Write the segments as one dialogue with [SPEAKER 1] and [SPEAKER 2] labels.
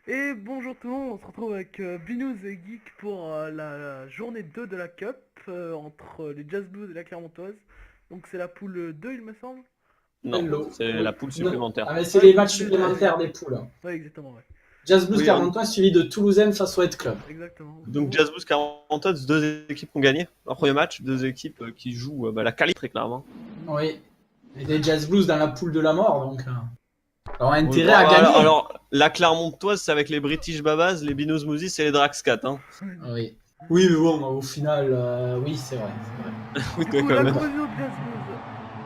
[SPEAKER 1] Et bonjour tout le monde, on se retrouve avec Binous et Geek pour la journée 2 de la Cup entre les Jazz Blues et la Clermontoise. Donc c'est la poule 2 il me semble.
[SPEAKER 2] Non,
[SPEAKER 3] Hello.
[SPEAKER 2] c'est
[SPEAKER 3] Oui.
[SPEAKER 2] la poule
[SPEAKER 3] Non.
[SPEAKER 2] supplémentaire.
[SPEAKER 3] Ah, mais c'est
[SPEAKER 1] Ah,
[SPEAKER 3] les
[SPEAKER 1] la
[SPEAKER 3] matchs
[SPEAKER 1] poule des deux,
[SPEAKER 3] supplémentaires des poules.
[SPEAKER 1] ouais exactement ouais.
[SPEAKER 3] Jazz Blues
[SPEAKER 2] Oui,
[SPEAKER 3] 41 suivi de Toulousaine face au Head Club.
[SPEAKER 1] Exactement.
[SPEAKER 2] donc Jazz Blues 40 deux équipes qui ont gagné leur premier match, deux équipes qui jouent la qualité très clairement.
[SPEAKER 3] Oui. Et des Jazz Blues dans la poule de la mort, donc ont
[SPEAKER 2] Oui,
[SPEAKER 3] intérêt
[SPEAKER 2] bon,
[SPEAKER 3] à gagner.
[SPEAKER 2] alors, la Clermontoise, c'est avec les British Babas, les Binos Mousis et les Draxcat. Hein.
[SPEAKER 3] Oui. Oui, mais bon, au final, oui, c'est vrai.
[SPEAKER 2] Oui,
[SPEAKER 1] Du
[SPEAKER 2] toi,
[SPEAKER 1] coup
[SPEAKER 2] quand
[SPEAKER 1] la
[SPEAKER 2] même.
[SPEAKER 1] composition de Jazz Blues.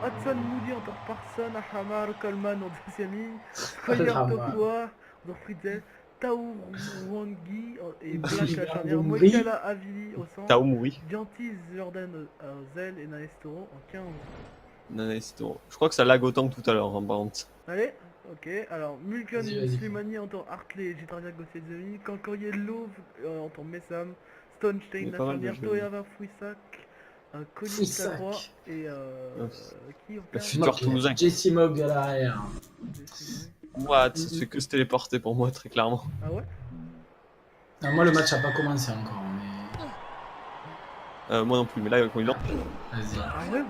[SPEAKER 1] Hudson Moody en tant que Parson, Ahamar, Coleman en deuxième ligne, Squire
[SPEAKER 3] Ahamar.
[SPEAKER 1] Tokwa, dans Fritzel, Tao Wangi et Black à la charnière,
[SPEAKER 3] Mouri.
[SPEAKER 1] Moekala Avili au centre,
[SPEAKER 2] Taoumouri.
[SPEAKER 1] Giantis Jordan Zel et Naestoro en 15.
[SPEAKER 2] Je crois que ça lag autant que tout à l'heure, hein, par contre.
[SPEAKER 1] Allez, ok, alors Mulken
[SPEAKER 3] Vas-y.
[SPEAKER 1] Slimani en tant Hartley, Gitardia Gossezemi, Kankorier Love en tant Messam, Stonestein
[SPEAKER 2] Il y a
[SPEAKER 1] la
[SPEAKER 2] pas mal de
[SPEAKER 1] charnière,
[SPEAKER 2] jeux.
[SPEAKER 1] Toyava Fouissac, Collins
[SPEAKER 3] Fouissac.
[SPEAKER 1] Lacroix et qui en
[SPEAKER 2] Le
[SPEAKER 1] 15
[SPEAKER 2] futur Toulousain.
[SPEAKER 3] Jesse Mogg à l'arrière.
[SPEAKER 2] What, ça se fait que se téléporter pour moi, très clairement.
[SPEAKER 1] Ah ouais.
[SPEAKER 3] Non, moi, le match n'a pas commencé encore, mais.
[SPEAKER 2] Moi non plus, mais là, quand il lance.
[SPEAKER 3] Vas-y.
[SPEAKER 1] Ah ouais.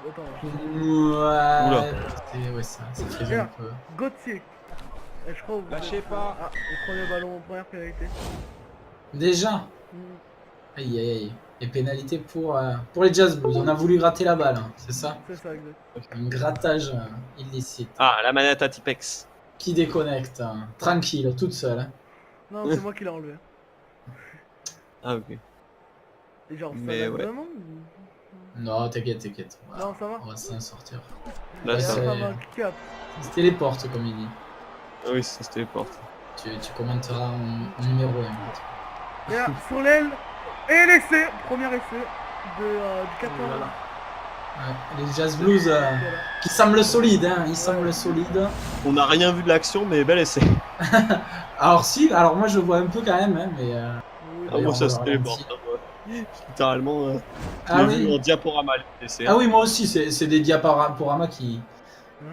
[SPEAKER 1] Attends,
[SPEAKER 3] Ouais. Ouais, ça fait un
[SPEAKER 1] Regarde.
[SPEAKER 3] peu.
[SPEAKER 1] Gauthier. Et je crois que vous
[SPEAKER 4] Lâchez
[SPEAKER 1] êtes-
[SPEAKER 4] pas.
[SPEAKER 1] Ah, le premier ballon, première pénalité.
[SPEAKER 3] Déjà.
[SPEAKER 1] Hmm,
[SPEAKER 3] Aïe. Et pénalité pour les Jazz Blues. On a voulu gratter la balle, hein, c'est ça?
[SPEAKER 1] c'est ça, exact.
[SPEAKER 3] Un grattage illicite.
[SPEAKER 2] Ah, la manette à Tipex.
[SPEAKER 3] Qui déconnecte, hein, tranquille, toute seule. Hein.
[SPEAKER 1] Non, c'est moi qui l'ai enlevé.
[SPEAKER 2] Ah, ok.
[SPEAKER 1] Et genre, ça
[SPEAKER 2] Mais
[SPEAKER 1] lag
[SPEAKER 2] ouais.
[SPEAKER 1] vraiment
[SPEAKER 3] Non, t'inquiète.
[SPEAKER 1] Non, ça va.
[SPEAKER 3] On va s'en sortir.
[SPEAKER 2] Là,
[SPEAKER 1] Et
[SPEAKER 2] ça.
[SPEAKER 1] ça
[SPEAKER 3] c'est-
[SPEAKER 1] va, cap.
[SPEAKER 3] Il se téléporte, comme il dit.
[SPEAKER 2] Ah oui, ça se téléporte.
[SPEAKER 3] Tu commenteras en numéro 1.
[SPEAKER 1] Et là, sur l'aile. Et l'essai. Premier essai du 14.
[SPEAKER 3] Voilà. Ouais, les Jazz Blues
[SPEAKER 1] Voilà.
[SPEAKER 3] qui semblent solides, hein, ils semblent solides.
[SPEAKER 2] On n'a rien vu de l'action, mais bel essai.
[SPEAKER 3] Alors moi je vois un peu quand même, hein, mais.
[SPEAKER 1] Oui,
[SPEAKER 2] Ah,
[SPEAKER 3] D'ailleurs,
[SPEAKER 2] moi,
[SPEAKER 3] on
[SPEAKER 2] ça
[SPEAKER 3] va
[SPEAKER 2] se
[SPEAKER 3] le
[SPEAKER 2] téléporte. Hein, ouais. Littéralement, je
[SPEAKER 3] Ah
[SPEAKER 2] l'ai vu
[SPEAKER 3] oui.
[SPEAKER 2] en diaporama, l'essai.
[SPEAKER 3] Ah oui, moi aussi, c'est des diaporamas qui.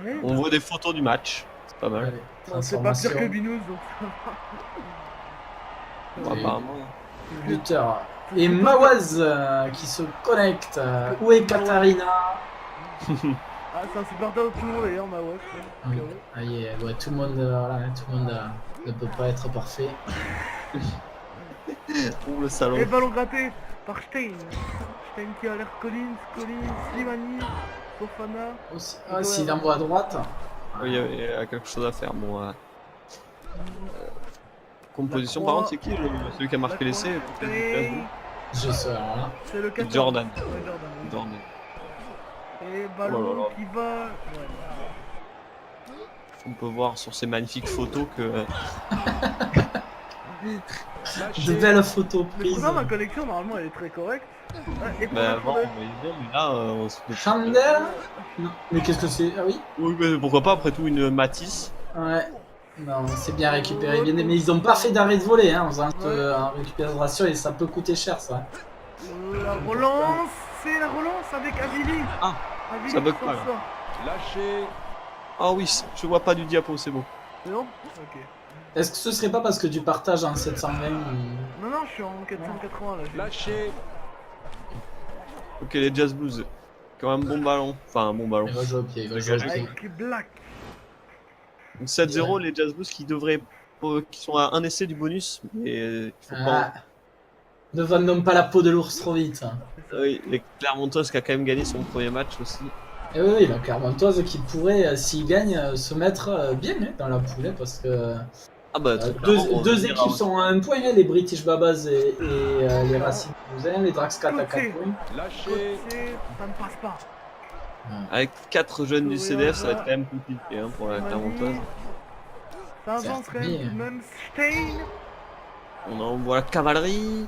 [SPEAKER 1] Ouais.
[SPEAKER 2] On voit des photos du match. C'est pas mal.
[SPEAKER 3] Allez,
[SPEAKER 1] Bon, c'est pas pire
[SPEAKER 3] transformation.
[SPEAKER 1] que Binous, donc
[SPEAKER 2] Bon,
[SPEAKER 3] Oui.
[SPEAKER 2] apparemment.
[SPEAKER 3] Buteur. Et Mawaz qui se connecte. Où est Katarina?
[SPEAKER 1] Ah, c'est un supporter de tout le monde d'ailleurs, ma watch.
[SPEAKER 3] Oui. Ouais, tout le monde, ne peut pas être parfait.
[SPEAKER 2] Oh, le salon.
[SPEAKER 1] Et ballon gratté par Stein. Stein qui a l'air Collins, Slimani, Fofana.
[SPEAKER 3] Ah, s'il envoie à droite.
[SPEAKER 2] Oui, il y a quelque chose à faire. Bon, composition,
[SPEAKER 1] La
[SPEAKER 2] par
[SPEAKER 1] croix.
[SPEAKER 2] contre, c'est qui celui qui a marqué l'essai?
[SPEAKER 1] Et
[SPEAKER 3] Je sais, alors là.
[SPEAKER 1] c'est le 14.
[SPEAKER 2] Jordan.
[SPEAKER 1] Ouais, Jordan. oui.
[SPEAKER 2] Jordan.
[SPEAKER 1] Et ballon
[SPEAKER 2] Oh là là.
[SPEAKER 1] qui va. Ouais.
[SPEAKER 2] On peut voir sur ces magnifiques photos que.
[SPEAKER 3] De belles photos
[SPEAKER 1] Mais
[SPEAKER 3] prises.
[SPEAKER 1] pourtant ma connexion normalement elle est très correcte. Et pour
[SPEAKER 2] Bah,
[SPEAKER 1] la
[SPEAKER 2] avant,
[SPEAKER 1] tournée.
[SPEAKER 2] on voyait bien, mais là, on se fait.
[SPEAKER 3] Chandler. Non. Mais qu'est-ce que c'est? Ah oui.
[SPEAKER 2] Oui, mais pourquoi pas, après tout, une Matisse.
[SPEAKER 3] Ouais. Non, c'est bien récupéré. Bien, mais ils ont pas fait d'arrêt de voler, hein, en récupération et ça peut coûter cher, ça.
[SPEAKER 1] La relance, c'est la relance avec Avili.
[SPEAKER 2] Ah,
[SPEAKER 1] Avili
[SPEAKER 2] ça bug
[SPEAKER 1] qui
[SPEAKER 2] pas,
[SPEAKER 1] s'en
[SPEAKER 2] là.
[SPEAKER 1] sort.
[SPEAKER 4] Lâchez.
[SPEAKER 2] Ah oui, je vois pas du diapo, c'est bon.
[SPEAKER 1] C'est bon. Ok.
[SPEAKER 3] Est-ce que ce serait pas parce que tu partages en 720 ou...
[SPEAKER 1] Non, je suis en 480 là.
[SPEAKER 4] Lâchez.
[SPEAKER 2] Ok, les Jazz Blues. Quand même bon ballon. Enfin, un bon ballon.
[SPEAKER 3] Il va jouer au pied, il va jouer au pied.
[SPEAKER 1] Avec Black.
[SPEAKER 2] Donc 7-0, les Jazz Blues qui devraient. Qui sont à un essai du bonus. Mais il faut pas.
[SPEAKER 3] Ah. Ne vendons pas la peau de l'ours trop vite.
[SPEAKER 2] Oui, les Clermontois qui a quand même gagné son premier match aussi.
[SPEAKER 3] Et oui, la Clermontoise qui pourrait, s'il gagne, se mettre bien hein, dans la poule, hein, parce que
[SPEAKER 2] Ah bah, très clairement, on
[SPEAKER 3] deux
[SPEAKER 2] dira
[SPEAKER 3] équipes
[SPEAKER 2] aussi.
[SPEAKER 3] sont à un point, hein, les British Babas et les Racing Toulousain, les Draxcat à 4
[SPEAKER 1] Côté.
[SPEAKER 3] points.
[SPEAKER 4] Lâchez.
[SPEAKER 1] Côté, ça ne passe pas.
[SPEAKER 2] Avec 4 jeunes du CDF, ça va être quand même compliqué hein, pour la Clermontoise.
[SPEAKER 1] Ça avance quand même
[SPEAKER 3] bien.
[SPEAKER 1] tout de même. Stein.
[SPEAKER 2] On envoie la cavalerie.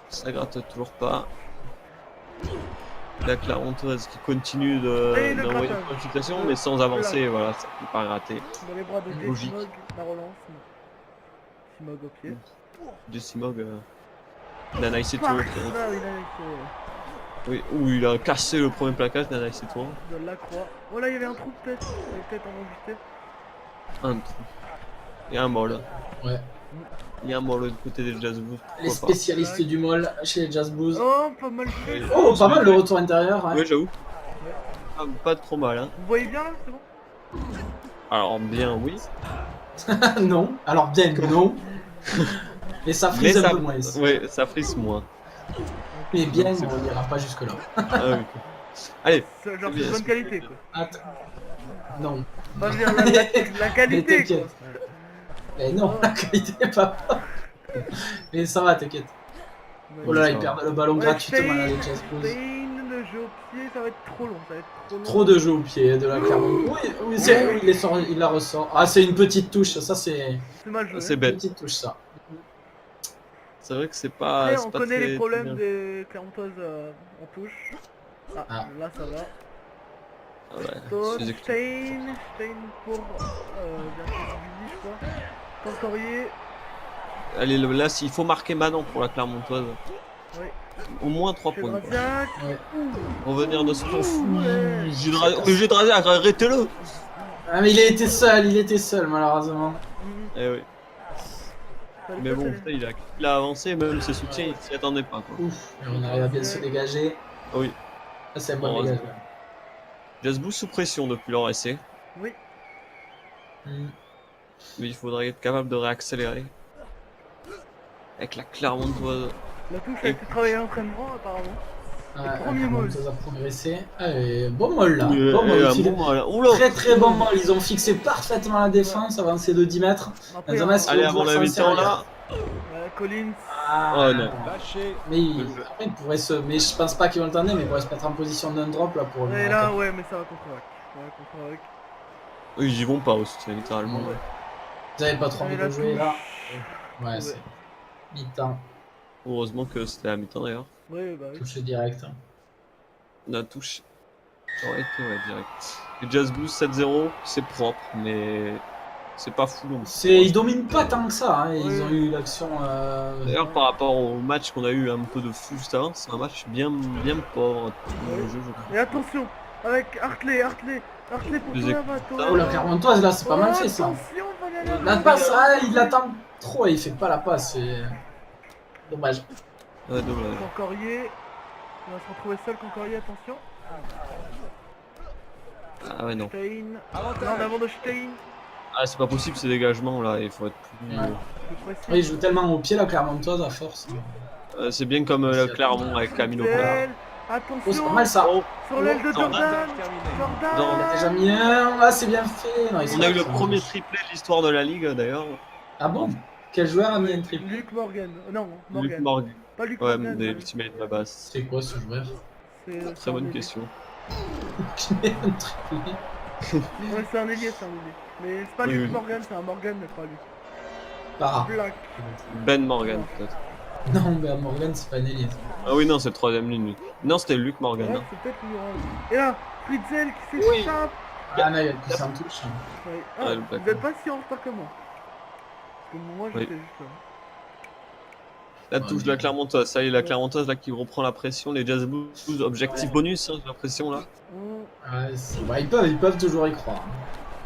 [SPEAKER 2] Ça gratte toujours pas. La Clermontoise qui continue
[SPEAKER 1] Et le
[SPEAKER 2] d'envoyer
[SPEAKER 1] grattage.
[SPEAKER 2] une consultation, mais sans avancer, voilà, ça peut pas rater.
[SPEAKER 1] Dans les bras de Jesse
[SPEAKER 2] Logique.
[SPEAKER 1] Mogg, la relance. Simog au pied.
[SPEAKER 2] Decimog, Nanaï c'est
[SPEAKER 1] Park.
[SPEAKER 2] tout.
[SPEAKER 1] Là, il a été
[SPEAKER 2] Oui, où il a cassé le premier plaquage, Nanaï c'est tout.
[SPEAKER 1] de la croix. Oh là, il y avait un trou peut-être. Il y avait peut-être en embusté.
[SPEAKER 2] Un trou. Et un bol.
[SPEAKER 3] Ouais.
[SPEAKER 2] Il y a un molle du côté des Jazz Blues.
[SPEAKER 3] Les spécialistes du molle chez les Jazz Blues.
[SPEAKER 1] Oh, pas mal fait.
[SPEAKER 3] Oh, pas mal le retour intérieur.
[SPEAKER 2] Ouais, j'avoue. Ah, pas trop mal, hein.
[SPEAKER 1] Vous voyez bien là, c'est bon?
[SPEAKER 2] Alors, bien, oui.
[SPEAKER 3] Non. Alors bien, non. Et ça frise un peu moins.
[SPEAKER 2] Ouais, ça frise moins.
[SPEAKER 3] Mais bien, on n'ira pas jusque là.
[SPEAKER 2] Ah, oui. Allez.
[SPEAKER 1] C'est genre de bonne qualité quoi.
[SPEAKER 3] Attends. Non.
[SPEAKER 1] Enfin, je veux dire, la qualité quoi.
[SPEAKER 3] Mais non, la qualité pas. Mais ça va, t'inquiète. Oh là là, ils perdent le ballon gratuitement là, les Jazz Blues.
[SPEAKER 1] Le jeu au pied, ça va être trop long. Ça va être trop long.
[SPEAKER 3] Trop de jeux au pied de la Clermont. Oui, il la ressort. Ah, c'est une petite touche, ça c'est.
[SPEAKER 1] C'est mal joué.
[SPEAKER 2] C'est
[SPEAKER 3] Une
[SPEAKER 2] bête.
[SPEAKER 3] petite touche, ça.
[SPEAKER 2] C'est vrai que c'est pas.
[SPEAKER 1] Après,
[SPEAKER 2] c'est
[SPEAKER 1] on
[SPEAKER 2] pas
[SPEAKER 1] connaît
[SPEAKER 2] très
[SPEAKER 1] les problèmes
[SPEAKER 2] bien.
[SPEAKER 1] des Clermontaises en touche. Ah, là ça va.
[SPEAKER 2] Ah ouais,
[SPEAKER 1] Toast,
[SPEAKER 2] physique.
[SPEAKER 1] Stein pour je crois. Cancorier.
[SPEAKER 2] Allez, là, s'il faut marquer maintenant pour la Clermontoise.
[SPEAKER 1] Oui.
[SPEAKER 2] Au moins 3 points. quoi.
[SPEAKER 1] Chedraziac.
[SPEAKER 3] Ouais.
[SPEAKER 2] Revenir de ce temps fou.
[SPEAKER 1] Ouais.
[SPEAKER 2] Gédrasiac, arrêtez-le.
[SPEAKER 3] Ah, mais il était seul malheureusement.
[SPEAKER 2] Eh oui. Mais bon, ça, il a avancé, même ses soutiens, il s'y attendait pas. Quoi.
[SPEAKER 3] Ouf, et on arrive à bien se dégager.
[SPEAKER 2] Oui.
[SPEAKER 3] Ça, c'est un bon
[SPEAKER 2] Bon,
[SPEAKER 3] dégage.
[SPEAKER 2] Jazz Blues sous pression depuis leur essai.
[SPEAKER 1] Oui.
[SPEAKER 2] Mais il faudrait être capable de réaccélérer. Avec la Clermontoise.
[SPEAKER 1] La touche a été travaillée à l'entraînement apparemment.
[SPEAKER 3] Ouais,
[SPEAKER 1] premier molle.
[SPEAKER 3] Ça a progressé. Allez, bon molle là.
[SPEAKER 2] Et
[SPEAKER 3] Bon molle,
[SPEAKER 2] un
[SPEAKER 3] il
[SPEAKER 2] bon molle. Oula.
[SPEAKER 3] très très bon molle. Ils ont fixé parfaitement la défense, avancé de 10 mètres.
[SPEAKER 1] Après,
[SPEAKER 3] Benzema, si
[SPEAKER 2] Allez,
[SPEAKER 3] on
[SPEAKER 2] avant
[SPEAKER 3] pouvoir
[SPEAKER 2] la
[SPEAKER 3] s'en
[SPEAKER 2] mi-temps
[SPEAKER 3] servir.
[SPEAKER 2] là.
[SPEAKER 1] Collins.
[SPEAKER 3] Ah,
[SPEAKER 2] Oh non.
[SPEAKER 3] Mais après, il pourrait se. Mais je pense pas qu'ils vont le tenter, mais il pourrait se mettre en position d'un drop là pour.
[SPEAKER 1] Et là, ouais, mais ça va contre Wack. Ouais, contre Wack.
[SPEAKER 2] Eux, ils y vont pas au soutien, littéralement.
[SPEAKER 3] Ouais. Vous avez pas trop envie
[SPEAKER 1] Et
[SPEAKER 3] de
[SPEAKER 1] la
[SPEAKER 3] jouer
[SPEAKER 1] touche.
[SPEAKER 3] là. Ouais, c'est mi-temps.
[SPEAKER 2] Heureusement que c'était à mi-temps d'ailleurs.
[SPEAKER 1] Ouais, bah oui.
[SPEAKER 3] Touche direct.
[SPEAKER 2] La touche. Ça aurait été, ouais, direct. Les Jazz Blues 7-0, c'est propre, mais c'est pas fou non plus.
[SPEAKER 3] Ils dominent pas tant que ça, hein. Ils
[SPEAKER 1] Ouais.
[SPEAKER 3] ont eu l'action.
[SPEAKER 2] D'ailleurs, par rapport au match qu'on a eu un peu de fou juste avant, c'est un match bien pauvre dans le jeu, je trouve.
[SPEAKER 1] Et attention, avec Hartley pour
[SPEAKER 2] Les
[SPEAKER 1] toi,
[SPEAKER 3] Oh la Clermontoise là, c'est pas mal fait ça.
[SPEAKER 1] Attention, Valérie.
[SPEAKER 3] La passe, ah, il l'attend trop et il fait pas la passe, c'est dommage.
[SPEAKER 2] Ouais, dommage.
[SPEAKER 1] Cancorier. On va se retrouver seul, Cancorier, attention.
[SPEAKER 2] Ah ouais, non.
[SPEAKER 1] Stein. Là, en avant de Stein.
[SPEAKER 2] Ah, c'est pas possible ces dégagements là, il faut être plus.
[SPEAKER 3] Ouais.
[SPEAKER 1] Plus précis.
[SPEAKER 3] Oui, il joue tellement au pied la Clermontoise à force.
[SPEAKER 2] C'est bien comme le Clermont avec Camilo Pala.
[SPEAKER 1] Attention.
[SPEAKER 3] Oh, c'est pas mal ça.
[SPEAKER 2] Oh,
[SPEAKER 1] Sur l'aile de
[SPEAKER 2] Jordan.
[SPEAKER 1] Jordan.
[SPEAKER 2] Non,
[SPEAKER 3] On a déjà mis un, là c'est bien fait. Non,
[SPEAKER 2] on a eu le premier triplé de l'histoire de la ligue d'ailleurs.
[SPEAKER 3] Ah bon? Quel joueur a mis un triple?
[SPEAKER 1] Luc Morgan. Non,
[SPEAKER 2] Luc
[SPEAKER 1] Morgan.
[SPEAKER 2] Morgan.
[SPEAKER 1] Pas Luc
[SPEAKER 2] Ouais,
[SPEAKER 1] Morgan.
[SPEAKER 2] des
[SPEAKER 1] Luc.
[SPEAKER 2] Ultimate la basse.
[SPEAKER 3] C'est quoi ce joueur?
[SPEAKER 1] C'est
[SPEAKER 2] Très bonne question.
[SPEAKER 3] Qui met un triplé?
[SPEAKER 1] Ouais, c'est un ailier, c'est un ailier. Mais c'est pas
[SPEAKER 2] Oui,
[SPEAKER 1] Luc
[SPEAKER 2] oui.
[SPEAKER 1] Morgan, c'est un Morgan, mais pas lui.
[SPEAKER 3] Para.
[SPEAKER 1] Black.
[SPEAKER 2] Ben Morgan peut-être.
[SPEAKER 3] Non, mais Morgan c'est pas un ailier.
[SPEAKER 2] Ah oui, non, c'est le troisième ligne. Non, c'était Luc Morgan.
[SPEAKER 1] Ouais,
[SPEAKER 2] non.
[SPEAKER 1] c'est peut-être lui. Et là, Fritzel qui s'échappe.
[SPEAKER 3] Ah non, il y a plus ça en touche.
[SPEAKER 1] Ouais. Ah,
[SPEAKER 2] Ouais, le
[SPEAKER 1] vous
[SPEAKER 2] Black.
[SPEAKER 1] n'êtes pas si en retard que moi. Parce que moi,
[SPEAKER 2] Oui.
[SPEAKER 1] j'étais juste là.
[SPEAKER 2] La touche de la Clermontoise, ça y est, la Clermontoise là qui reprend la pression, les Jazz Blues, objectif bonus, hein, j'ai l'impression là.
[SPEAKER 3] Ouais, bah, ils peuvent toujours y croire.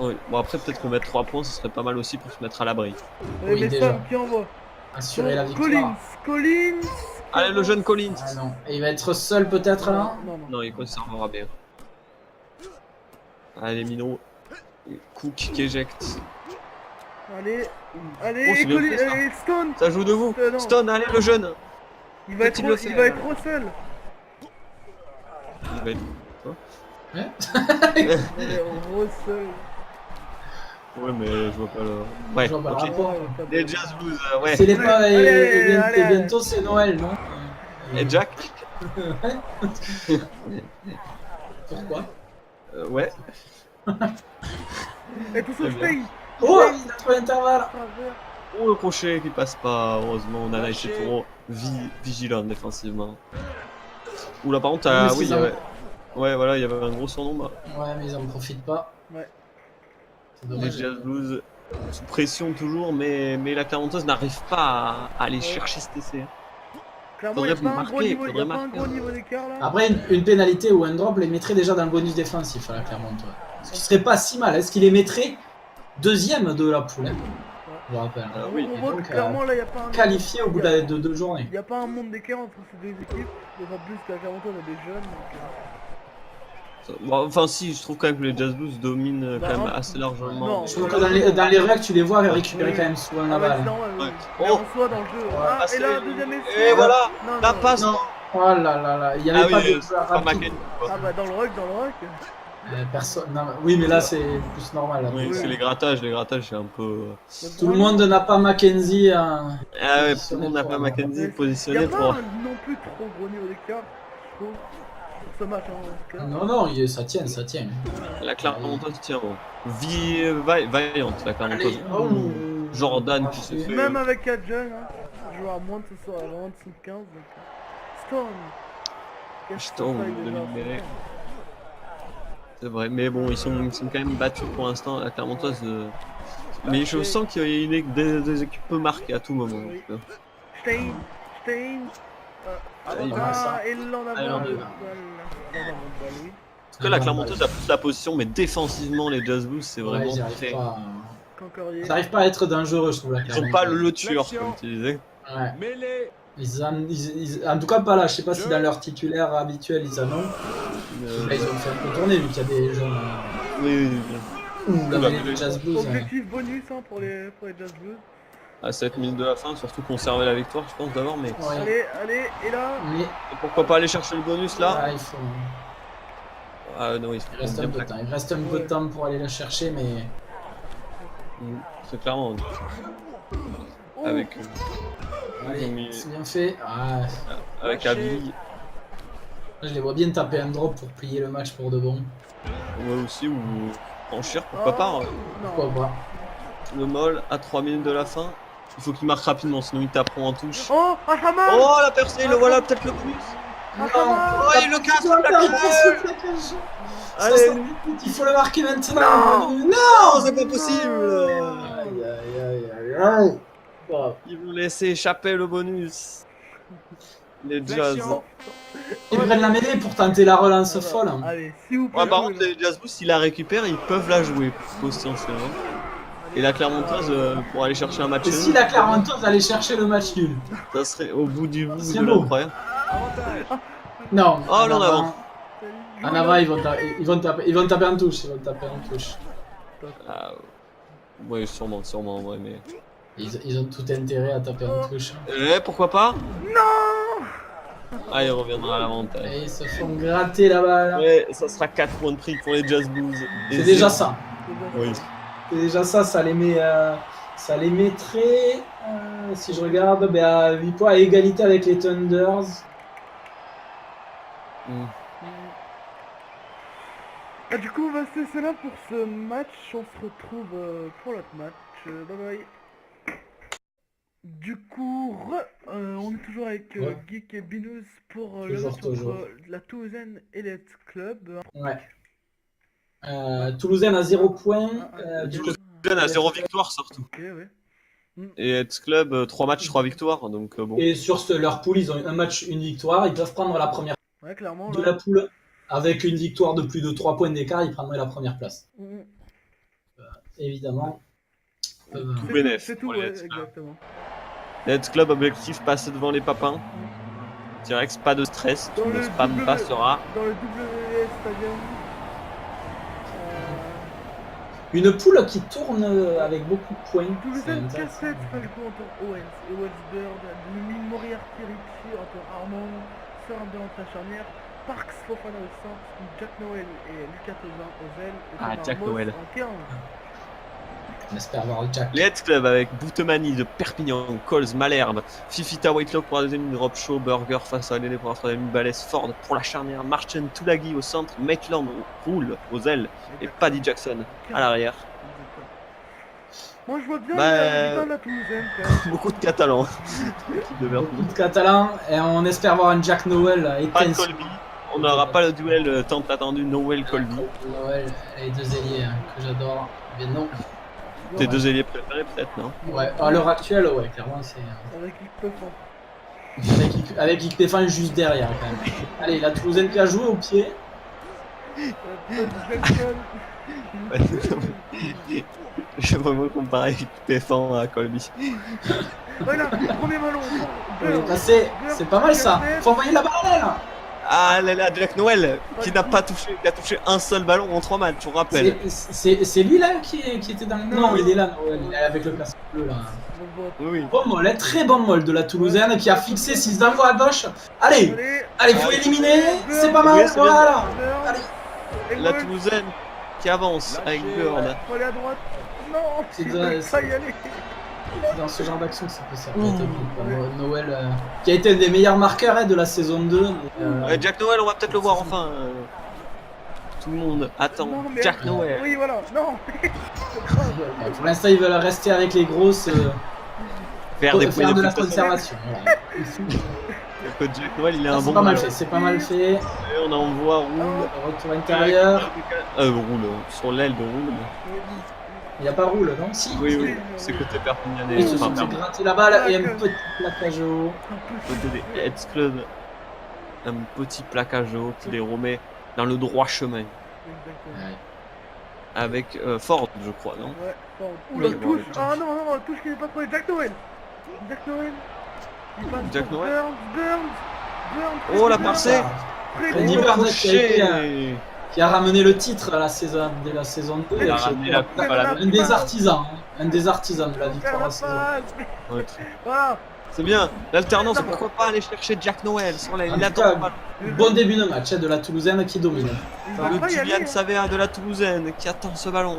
[SPEAKER 2] Oui. Bon après peut-être qu'on mette 3 points, ce serait pas mal aussi pour se mettre à l'abri.
[SPEAKER 1] Oui, mais
[SPEAKER 3] déjà.
[SPEAKER 1] Sam qui envoie.
[SPEAKER 3] Assurer la victoire.
[SPEAKER 1] Collins.
[SPEAKER 2] Allez le jeune Collins.
[SPEAKER 3] Ah non, et il va être seul peut-être là.
[SPEAKER 1] Non, non.
[SPEAKER 2] Non, il conservera bien. Allez Mino. Cook qui éjecte.
[SPEAKER 1] Allez,
[SPEAKER 2] Oh,
[SPEAKER 1] allez,
[SPEAKER 2] c'est bien
[SPEAKER 1] Collins,
[SPEAKER 2] fait, ça.
[SPEAKER 1] allez, Stone.
[SPEAKER 2] Ça joue de vous.
[SPEAKER 1] Non.
[SPEAKER 2] Stone, allez le jeune.
[SPEAKER 1] Il va être
[SPEAKER 2] Faut-il
[SPEAKER 1] trop,
[SPEAKER 2] le faire,
[SPEAKER 1] il va être trop seul.
[SPEAKER 2] Il va être...
[SPEAKER 1] Allez, trop seul.
[SPEAKER 2] Ouais mais je vois pas le... Ouais,
[SPEAKER 3] Je vois pas le
[SPEAKER 2] ok.
[SPEAKER 3] rapport.
[SPEAKER 2] Les Jazz Blues, ouais.
[SPEAKER 3] C'est les pas
[SPEAKER 1] Allez,
[SPEAKER 3] et
[SPEAKER 1] allez.
[SPEAKER 3] bientôt c'est Noël, non?
[SPEAKER 2] Et Jack
[SPEAKER 3] Pourquoi?
[SPEAKER 2] Ouais.
[SPEAKER 1] Et tout
[SPEAKER 2] Très
[SPEAKER 1] sauf
[SPEAKER 2] bien.
[SPEAKER 1] Stein.
[SPEAKER 3] Oh, il a trouvé l'intervalle.
[SPEAKER 1] Travers.
[SPEAKER 2] Oh le crochet qui passe pas, heureusement on a Naïché Touro vigilant défensivement. Oula par contre,
[SPEAKER 3] Oui, mais
[SPEAKER 2] oui, il
[SPEAKER 3] c'est
[SPEAKER 2] y
[SPEAKER 3] ça.
[SPEAKER 2] avait... Ouais voilà, il y avait un gros surnombre.
[SPEAKER 3] Ouais, mais ils en profitent pas.
[SPEAKER 1] Ouais.
[SPEAKER 3] C'est
[SPEAKER 2] Les
[SPEAKER 3] dommage.
[SPEAKER 2] Jazz Blues sous pression toujours, mais la Clermontoise n'arrive pas à aller chercher cet essai.
[SPEAKER 1] Clairement, il n'y a
[SPEAKER 2] Faudrait
[SPEAKER 1] pas un
[SPEAKER 2] marquer,
[SPEAKER 1] gros niveau, il y a
[SPEAKER 2] faudrait
[SPEAKER 1] pas un
[SPEAKER 2] marquer.
[SPEAKER 1] gros niveau d'écart là.
[SPEAKER 3] Après, une pénalité ou un drop les mettrait déjà dans le bonus défensif à la Clermontoise. Ce qui serait pas si mal. Est-ce qu'il les mettrait deuxième de la poule? Hein. je rappelle.
[SPEAKER 2] Oui,
[SPEAKER 1] On voit
[SPEAKER 3] donc,
[SPEAKER 1] que clairement là, il n'y a pas un...
[SPEAKER 3] Qualifié au bout de 2 journées.
[SPEAKER 1] Il n'y a pas un monde d'écart entre ces deux équipes. D'autant plus que la Clermontoise a des jeunes.
[SPEAKER 2] Bon, enfin si, je trouve quand même que les Jazz Blues dominent
[SPEAKER 1] Bah,
[SPEAKER 2] quand même
[SPEAKER 1] non.
[SPEAKER 2] assez largement.
[SPEAKER 1] Non,
[SPEAKER 3] Je trouve que dans les rucks, tu les vois récupérer
[SPEAKER 1] Oui.
[SPEAKER 3] quand même souvent
[SPEAKER 1] Ah
[SPEAKER 3] la
[SPEAKER 1] bah
[SPEAKER 3] balle.
[SPEAKER 1] c'est normal, oui.
[SPEAKER 2] Ouais.
[SPEAKER 1] Mais
[SPEAKER 2] Oh.
[SPEAKER 1] en soi dans le jeu. Ah,
[SPEAKER 2] Passer.
[SPEAKER 1] et là, deuxième essai.
[SPEAKER 2] Et voilà,
[SPEAKER 1] Non,
[SPEAKER 2] la
[SPEAKER 1] non,
[SPEAKER 2] passe.
[SPEAKER 3] Non. Oh là là là, il n'y avait
[SPEAKER 2] Ah
[SPEAKER 3] pas
[SPEAKER 2] oui,
[SPEAKER 3] de
[SPEAKER 2] c'est
[SPEAKER 3] joueur
[SPEAKER 2] pas
[SPEAKER 3] rapide.
[SPEAKER 2] McKenzie, quoi.
[SPEAKER 1] Ah bah dans le rock.
[SPEAKER 3] Personne. Non, oui, mais là c'est plus normal. Là.
[SPEAKER 2] Oui,
[SPEAKER 1] Oui.
[SPEAKER 2] c'est les grattages c'est un peu...
[SPEAKER 3] Tout le monde n'a pas Mackenzie.
[SPEAKER 2] Ah ouais, tout le monde n'a pas Mackenzie
[SPEAKER 1] Il n'y
[SPEAKER 2] positionné
[SPEAKER 1] a pas
[SPEAKER 2] pour...
[SPEAKER 1] non plus trop gros niveau d'écart, je trouve, pour ce match, hein, en tout cas.
[SPEAKER 3] Non, non, ça tient, ça tient.
[SPEAKER 2] La Clermontoise tient bon. Vaillante, la Clermontoise.
[SPEAKER 3] Oh.
[SPEAKER 2] Jordan qui se fait...
[SPEAKER 1] Même avec 4 jeunes, hein, jouer à moins de ce soir, à moins de 15 donc... Stone. Qu'est-ce que
[SPEAKER 2] Stone,
[SPEAKER 1] ça fait, déjà,
[SPEAKER 2] demi-mêlée.
[SPEAKER 1] Stone.
[SPEAKER 2] C'est vrai, mais bon, ils sont quand même battus pour l'instant, la Clermontoise. Mais je sens qu'il y a des équipes peu marquées à tout moment.
[SPEAKER 1] Oui.
[SPEAKER 2] Donc,
[SPEAKER 1] Stein.
[SPEAKER 3] il va ça.
[SPEAKER 1] Et l'en
[SPEAKER 3] Ah, il en
[SPEAKER 1] avant
[SPEAKER 3] a
[SPEAKER 1] le
[SPEAKER 3] deux.
[SPEAKER 1] balle. Oui.
[SPEAKER 2] Parce que la Clermontoise a plus la position, mais défensivement, les Jazz Blues, c'est
[SPEAKER 3] Ouais,
[SPEAKER 2] vraiment
[SPEAKER 3] ils arrivent
[SPEAKER 2] très...
[SPEAKER 3] pas.
[SPEAKER 1] Concorier.
[SPEAKER 3] Ils n'arrivent pas à être dangereux, je trouve. La
[SPEAKER 2] Ils ont pas le tueur, comme tu disais.
[SPEAKER 3] Ouais.
[SPEAKER 4] Mêlée.
[SPEAKER 3] En tout cas, pas là. Je sais pas si dans leur titulaire habituel ils en ont. Là, ils ont fait un peu tourner vu qu'il y a des jeunes.
[SPEAKER 2] Oui.
[SPEAKER 3] Ouh, la
[SPEAKER 2] Oula,
[SPEAKER 3] mêlée de Jazz Blues.
[SPEAKER 1] Objectif bonus hein, pour les Jazz Blues.
[SPEAKER 2] À 7 minutes de la fin, surtout conserver la victoire, je pense d'abord, mais
[SPEAKER 3] Ouais.
[SPEAKER 1] Allez, et là.
[SPEAKER 3] Mais
[SPEAKER 2] pourquoi pas aller chercher le bonus là?
[SPEAKER 3] il faut.
[SPEAKER 2] Ah non,
[SPEAKER 3] Il reste un peu de temps. Il reste un peu de temps pour aller la chercher, mais.
[SPEAKER 2] C'est clairement
[SPEAKER 1] Oh,
[SPEAKER 2] avec
[SPEAKER 3] Allez, c'est bien fait. Ah,
[SPEAKER 2] avec Abby,
[SPEAKER 3] je les vois bien taper un drop pour plier le match pour de bon.
[SPEAKER 2] moi aussi, ou franchir, pourquoi pas. Hein.
[SPEAKER 1] Non.
[SPEAKER 3] Pourquoi pas.
[SPEAKER 2] Le Moll à 3 minutes de la fin. Il faut qu'il marque rapidement, sinon ils taperont en touche.
[SPEAKER 1] Oh, Haman.
[SPEAKER 2] Oh la percée, le voilà peut-être le bonus. Oh il le casse le plaquage. Allez,
[SPEAKER 3] Il faut le marquer maintenant.
[SPEAKER 2] non,
[SPEAKER 3] Non,
[SPEAKER 2] c'est pas possible.
[SPEAKER 3] Aïe aïe aïe aïe. Bon.
[SPEAKER 2] Ils vont laisser échapper le bonus. Les Jazz.
[SPEAKER 3] Ils prennent la mêlée pour tenter la relance folle. Hein.
[SPEAKER 1] Allez, s'il vous plaît.
[SPEAKER 2] Ouais, par contre, les Jazz Blues, s'ils la récupèrent, ils peuvent la jouer potentiellement. Et la Clermontoise, pour aller chercher un match
[SPEAKER 3] Et
[SPEAKER 2] nul,
[SPEAKER 3] si la Clermontoise allait chercher le match nul?
[SPEAKER 2] ça serait au bout du bout
[SPEAKER 3] C'est
[SPEAKER 2] de
[SPEAKER 3] beau.
[SPEAKER 2] l'incroyable.
[SPEAKER 3] Non.
[SPEAKER 2] Oh, là, en avant.
[SPEAKER 3] En avant, ils vont taper en touche. Ils vont taper en touche.
[SPEAKER 2] Ah, ouais, sûrement, en vrai, mais...
[SPEAKER 3] Ils ont tout intérêt à taper en touche.
[SPEAKER 2] pourquoi pas?
[SPEAKER 1] Non.
[SPEAKER 2] Ah, il reviendra à l'avantage.
[SPEAKER 3] Et ils se font gratter la balle.
[SPEAKER 2] Ouais, ça sera 4 points de prix pour les Jazz Blues. Et
[SPEAKER 3] C'est déjà
[SPEAKER 2] zéro.
[SPEAKER 3] ça.
[SPEAKER 2] Oui.
[SPEAKER 3] C'est déjà ça, ça les mettrait, si je regarde, à 8 points à égalité avec les Thunders.
[SPEAKER 2] Mm.
[SPEAKER 1] Ah, du coup, on va se laisser là pour ce match. On se retrouve pour l'autre match. Bye bye. Du coup, on est toujours avec
[SPEAKER 3] Ouais.
[SPEAKER 1] Geek et Binous pour le
[SPEAKER 3] Toujours,
[SPEAKER 1] match
[SPEAKER 3] toujours.
[SPEAKER 1] entre la Toulousaine et Let's Club.
[SPEAKER 3] Ouais. Toulousaine à 0 points. Du coup,
[SPEAKER 2] Toulousaine a 0 victoire surtout.
[SPEAKER 1] Ok, ouais.
[SPEAKER 2] Et Heads Club, 3 matchs, 3 victoires. Donc bon.
[SPEAKER 3] et sur leur poule, ils ont un match, une victoire. Ils peuvent prendre la première
[SPEAKER 1] Ouais, clairement.
[SPEAKER 3] de
[SPEAKER 1] Là.
[SPEAKER 3] la poule. Avec une victoire de plus de 3 points d'écart, ils prendraient la première place.
[SPEAKER 1] Mm.
[SPEAKER 3] Évidemment.
[SPEAKER 2] Tout
[SPEAKER 1] C'est
[SPEAKER 2] bénef
[SPEAKER 1] c'est tout,
[SPEAKER 2] pour les
[SPEAKER 1] ouais,
[SPEAKER 2] Heads Club.
[SPEAKER 1] exactement.
[SPEAKER 2] Les Heads Club, objectif, passer devant les papins. T-Rex, pas de stress,
[SPEAKER 1] Dans
[SPEAKER 2] le
[SPEAKER 1] le
[SPEAKER 2] spam
[SPEAKER 1] double-
[SPEAKER 2] passera.
[SPEAKER 1] Dans le WS Stadium.
[SPEAKER 3] Une poule qui tourne avec beaucoup de points. C'est
[SPEAKER 1] Toulousaine
[SPEAKER 3] intéressant.
[SPEAKER 1] cassette fera le coup entre Owens et Wellsbird, Mine Moriarty Ricci entre Armand, Sœur de la charnière, Parks Fofana au centre, Jack Noël et Lucas Tozin aux ailes, et
[SPEAKER 2] Ah,
[SPEAKER 1] Thomas
[SPEAKER 2] Jack
[SPEAKER 1] Moss
[SPEAKER 2] Noël.
[SPEAKER 1] en 15.
[SPEAKER 3] On espère voir le Jack.
[SPEAKER 2] Les Heads Club avec Boutemani de Perpignan, Coles, Malherbe, Fifita Whitelock pour la deuxième ligne, Rob Shaw, Burger face à Lenné pour la troisième ligne, Balès, Ford pour la charnière, Marchen, Tulagi au centre, Maitland roule aux ailes et Paddy Jackson à l'arrière.
[SPEAKER 1] Moi je vois bien
[SPEAKER 2] Bah,
[SPEAKER 1] la victoire de la Toulousaine quand même.
[SPEAKER 2] Beaucoup de Catalans. de
[SPEAKER 3] Beaucoup de Catalans et on espère voir un Jack Noël
[SPEAKER 2] Pas de
[SPEAKER 3] étincelant.
[SPEAKER 2] Colby. On n'aura pas le duel tant attendu Noël-Colby.
[SPEAKER 3] Noël, les deux ailiers que j'adore. Mais non.
[SPEAKER 2] Tes deux ailiers préférés peut-être, non?
[SPEAKER 3] Ouais, à l'heure actuelle, ouais, clairement, c'est.
[SPEAKER 1] Avec Yves Peffan.
[SPEAKER 3] Avec Yves Péfan juste derrière, quand même. Allez, la Toulousaine qui a joué au pied.
[SPEAKER 1] Jackson.
[SPEAKER 2] J'ai vraiment comparé Péfan à Colby.
[SPEAKER 1] Voilà, premier ballon.
[SPEAKER 3] C'est pas mal ça. Faut envoyer la balle là.
[SPEAKER 2] Ah là là, Jack Noël qui n'a pas touché, qui a touché un seul ballon en 3 matchs, je vous rappelle.
[SPEAKER 3] C'est lui là qui était dans le. Non, il est là, Noël, il est avec le casque bleu là.
[SPEAKER 2] Oui.
[SPEAKER 3] Bon molle, hein, très bon molle de la Toulousaine qui a fixé 6 d'envoi à gauche. Allez, faut éliminer. C'est pas mal,
[SPEAKER 2] Oui, c'est
[SPEAKER 3] voilà.
[SPEAKER 1] Allez.
[SPEAKER 2] La Toulousaine qui avance avec Bird.
[SPEAKER 1] Faut aller à droite. Non,
[SPEAKER 3] C'est
[SPEAKER 1] il
[SPEAKER 3] de-
[SPEAKER 1] peut pas y aller.
[SPEAKER 3] Dans ce genre d'action, c'est que ça peut être Noël, qui a été un des meilleurs marqueurs hein, de la saison 2.
[SPEAKER 2] Jack Noël, on va peut-être le voir enfin. Tout le monde attend
[SPEAKER 1] Non, mais-
[SPEAKER 2] Jack Noël.
[SPEAKER 1] Oui, voilà. Non.
[SPEAKER 3] Pour l'instant, ils veulent rester avec les grosses,
[SPEAKER 2] Faire des
[SPEAKER 3] faire
[SPEAKER 2] points
[SPEAKER 3] de la conservation. Voilà.
[SPEAKER 2] Que Jack Noël, il est un
[SPEAKER 3] C'est
[SPEAKER 2] bon
[SPEAKER 3] pas mal
[SPEAKER 2] match.
[SPEAKER 3] fait, c'est pas mal fait.
[SPEAKER 2] Et on envoie Roule.
[SPEAKER 3] Retour intérieur.
[SPEAKER 2] Roule, sur l'aile de Roule.
[SPEAKER 3] Il n'y a pas roule, non? Si.
[SPEAKER 2] Oui, c'est côté Perpignanais.
[SPEAKER 3] Ils se
[SPEAKER 2] Enfin,
[SPEAKER 3] sont fait
[SPEAKER 2] Perpignan.
[SPEAKER 3] gratter la balle et un petit plaquage haut.
[SPEAKER 2] Côté des Heads Club. Un petit plaquage haut qui les remet dans le droit chemin.
[SPEAKER 1] Exactement.
[SPEAKER 2] Avec Ford, je crois, non?
[SPEAKER 1] Ouais, fort. Ouh,
[SPEAKER 2] Oui,
[SPEAKER 1] la
[SPEAKER 2] bon,
[SPEAKER 1] touche. Ah non, touche qui n'est pas trouvé. Jack Noël. Jack Noël. Il passe
[SPEAKER 2] Jack
[SPEAKER 1] pour
[SPEAKER 2] Noël.
[SPEAKER 1] Burns.
[SPEAKER 2] Oh, la
[SPEAKER 1] Burns.
[SPEAKER 2] percée.
[SPEAKER 3] Freddy
[SPEAKER 1] Burns.
[SPEAKER 3] Burns
[SPEAKER 2] Crochet.
[SPEAKER 3] qui a ramené le titre à la saison, dès la saison 2.
[SPEAKER 2] Il a ramené la coupe à la
[SPEAKER 3] Un des artisans, hein. Un des artisans de la victoire à la saison.
[SPEAKER 2] Ouais,
[SPEAKER 1] Voilà.
[SPEAKER 2] c'est bien, l'alternance, pourquoi pas aller chercher Jack Noël sur l'aile,
[SPEAKER 3] En
[SPEAKER 2] il
[SPEAKER 3] tout
[SPEAKER 2] attend
[SPEAKER 3] cas,
[SPEAKER 2] le ballon.
[SPEAKER 3] Bon début de match hein, de la Toulousaine qui domine.
[SPEAKER 1] Il va
[SPEAKER 2] Le
[SPEAKER 1] pas y aller.
[SPEAKER 2] Julian Savea de la Toulousaine qui attend ce ballon.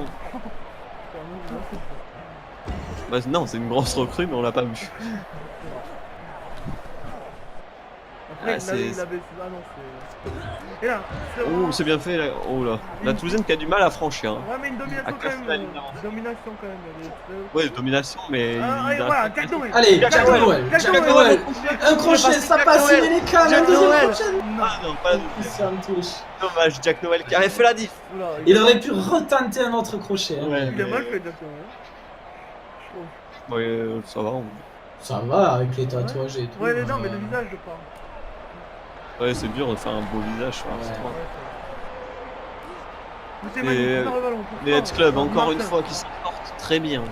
[SPEAKER 2] Bah, non, c'est une grosse recrue, mais on l'a pas vu.
[SPEAKER 1] Après,
[SPEAKER 2] Ah, c'est-
[SPEAKER 1] il avait. Ah non, c'est. Et là,
[SPEAKER 2] Oh, c'est bien fait là. Oh là. La Toulousaine qui a du mal à franchir. Hein.
[SPEAKER 1] Ouais, mais une domination
[SPEAKER 2] À
[SPEAKER 1] quand
[SPEAKER 2] casser la
[SPEAKER 1] même.
[SPEAKER 2] ligne d'avance.
[SPEAKER 1] Domination quand même.
[SPEAKER 2] Ouais, domination, mais.
[SPEAKER 1] Ah,
[SPEAKER 2] il
[SPEAKER 1] et
[SPEAKER 2] a-
[SPEAKER 1] voilà, Jack Noël.
[SPEAKER 3] Allez,
[SPEAKER 2] Jack
[SPEAKER 3] Jack
[SPEAKER 2] Noël.
[SPEAKER 3] Noël.
[SPEAKER 1] Jack
[SPEAKER 3] Jack
[SPEAKER 1] Noël.
[SPEAKER 3] Noël. Un
[SPEAKER 2] Il est
[SPEAKER 3] crochet,
[SPEAKER 2] passé
[SPEAKER 3] ça
[SPEAKER 2] Jack
[SPEAKER 3] passe,
[SPEAKER 2] Noël.
[SPEAKER 3] il est les cannes.
[SPEAKER 2] Jack
[SPEAKER 3] Un deuxième
[SPEAKER 2] Noël.
[SPEAKER 3] crochet.
[SPEAKER 2] Ah non, pas
[SPEAKER 3] Il s'est en touche.
[SPEAKER 2] dommage, Jack Noël qui avait fait la diff.
[SPEAKER 1] Oula,
[SPEAKER 3] Il aurait pu retenter un autre crochet. hein.
[SPEAKER 2] Ouais.
[SPEAKER 1] Il a mal fait, Jack Noël. Je trouve.
[SPEAKER 2] Ouais, ça va.
[SPEAKER 3] Ça va avec les tatouages et tout.
[SPEAKER 1] Ouais, mais non, mais le visage, je parle.
[SPEAKER 2] Ouais, c'est dur de faire un beau visage sur un
[SPEAKER 3] Ouais.
[SPEAKER 2] restaurant.
[SPEAKER 1] C'est magnifique dans le ballon.
[SPEAKER 2] Les Heads Club, encore
[SPEAKER 1] Martin.
[SPEAKER 2] une fois, qui s'en sortent très bien.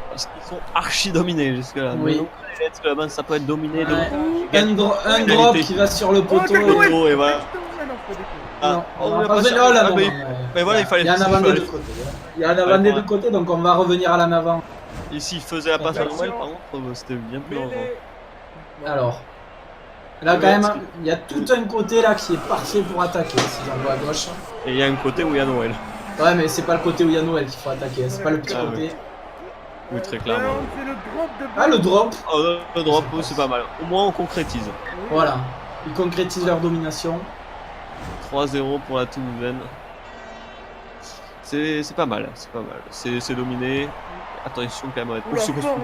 [SPEAKER 2] Parce qu'ils sont archi dominés jusque-là.
[SPEAKER 3] Oui.
[SPEAKER 2] Donc, les Heads Club, hein, ça peut être dominé de
[SPEAKER 3] Ouais.
[SPEAKER 2] ouf.
[SPEAKER 3] Un
[SPEAKER 2] Égalité.
[SPEAKER 3] drop qui va sur le
[SPEAKER 1] Oh,
[SPEAKER 3] poteau.
[SPEAKER 1] Jack Noël.
[SPEAKER 2] Oh, et voilà.
[SPEAKER 1] Ah non, c'est pas déconné.
[SPEAKER 2] Ah,
[SPEAKER 3] Non,
[SPEAKER 2] on
[SPEAKER 3] on
[SPEAKER 2] va
[SPEAKER 3] va
[SPEAKER 2] pas
[SPEAKER 3] pas
[SPEAKER 2] faire-
[SPEAKER 3] venir là.
[SPEAKER 2] ah,
[SPEAKER 3] non,
[SPEAKER 2] mais-
[SPEAKER 3] ouais.
[SPEAKER 2] mais voilà, il fallait-
[SPEAKER 3] Il y en a un avant des deux côtés. Il y en a un avant des deux côtés, donc on va revenir à l'en avant.
[SPEAKER 2] Ici, il faisait la passe à Noël, par contre, c'était bien plus dangereux.
[SPEAKER 3] Alors, là quand même, il y a tout un côté là qui est parfait pour attaquer. Si j'en vois à gauche.
[SPEAKER 2] Et il y a un côté où il y a Noël.
[SPEAKER 3] Ouais, mais c'est pas le côté où il y a Noël qu'il faut attaquer. C'est pas le petit
[SPEAKER 2] Ah,
[SPEAKER 3] côté.
[SPEAKER 2] Oui, très clairement.
[SPEAKER 1] C'est le drop de
[SPEAKER 3] Ah, le drop.
[SPEAKER 2] Oh, le drop, c'est pas mal. Au moins, on concrétise.
[SPEAKER 3] Voilà. Ils concrétisent leur domination.
[SPEAKER 2] 3-0 pour la Toulousaine. C'est pas mal, c'est pas mal. C'est dominé. Attention quand même.
[SPEAKER 1] Oula, fort.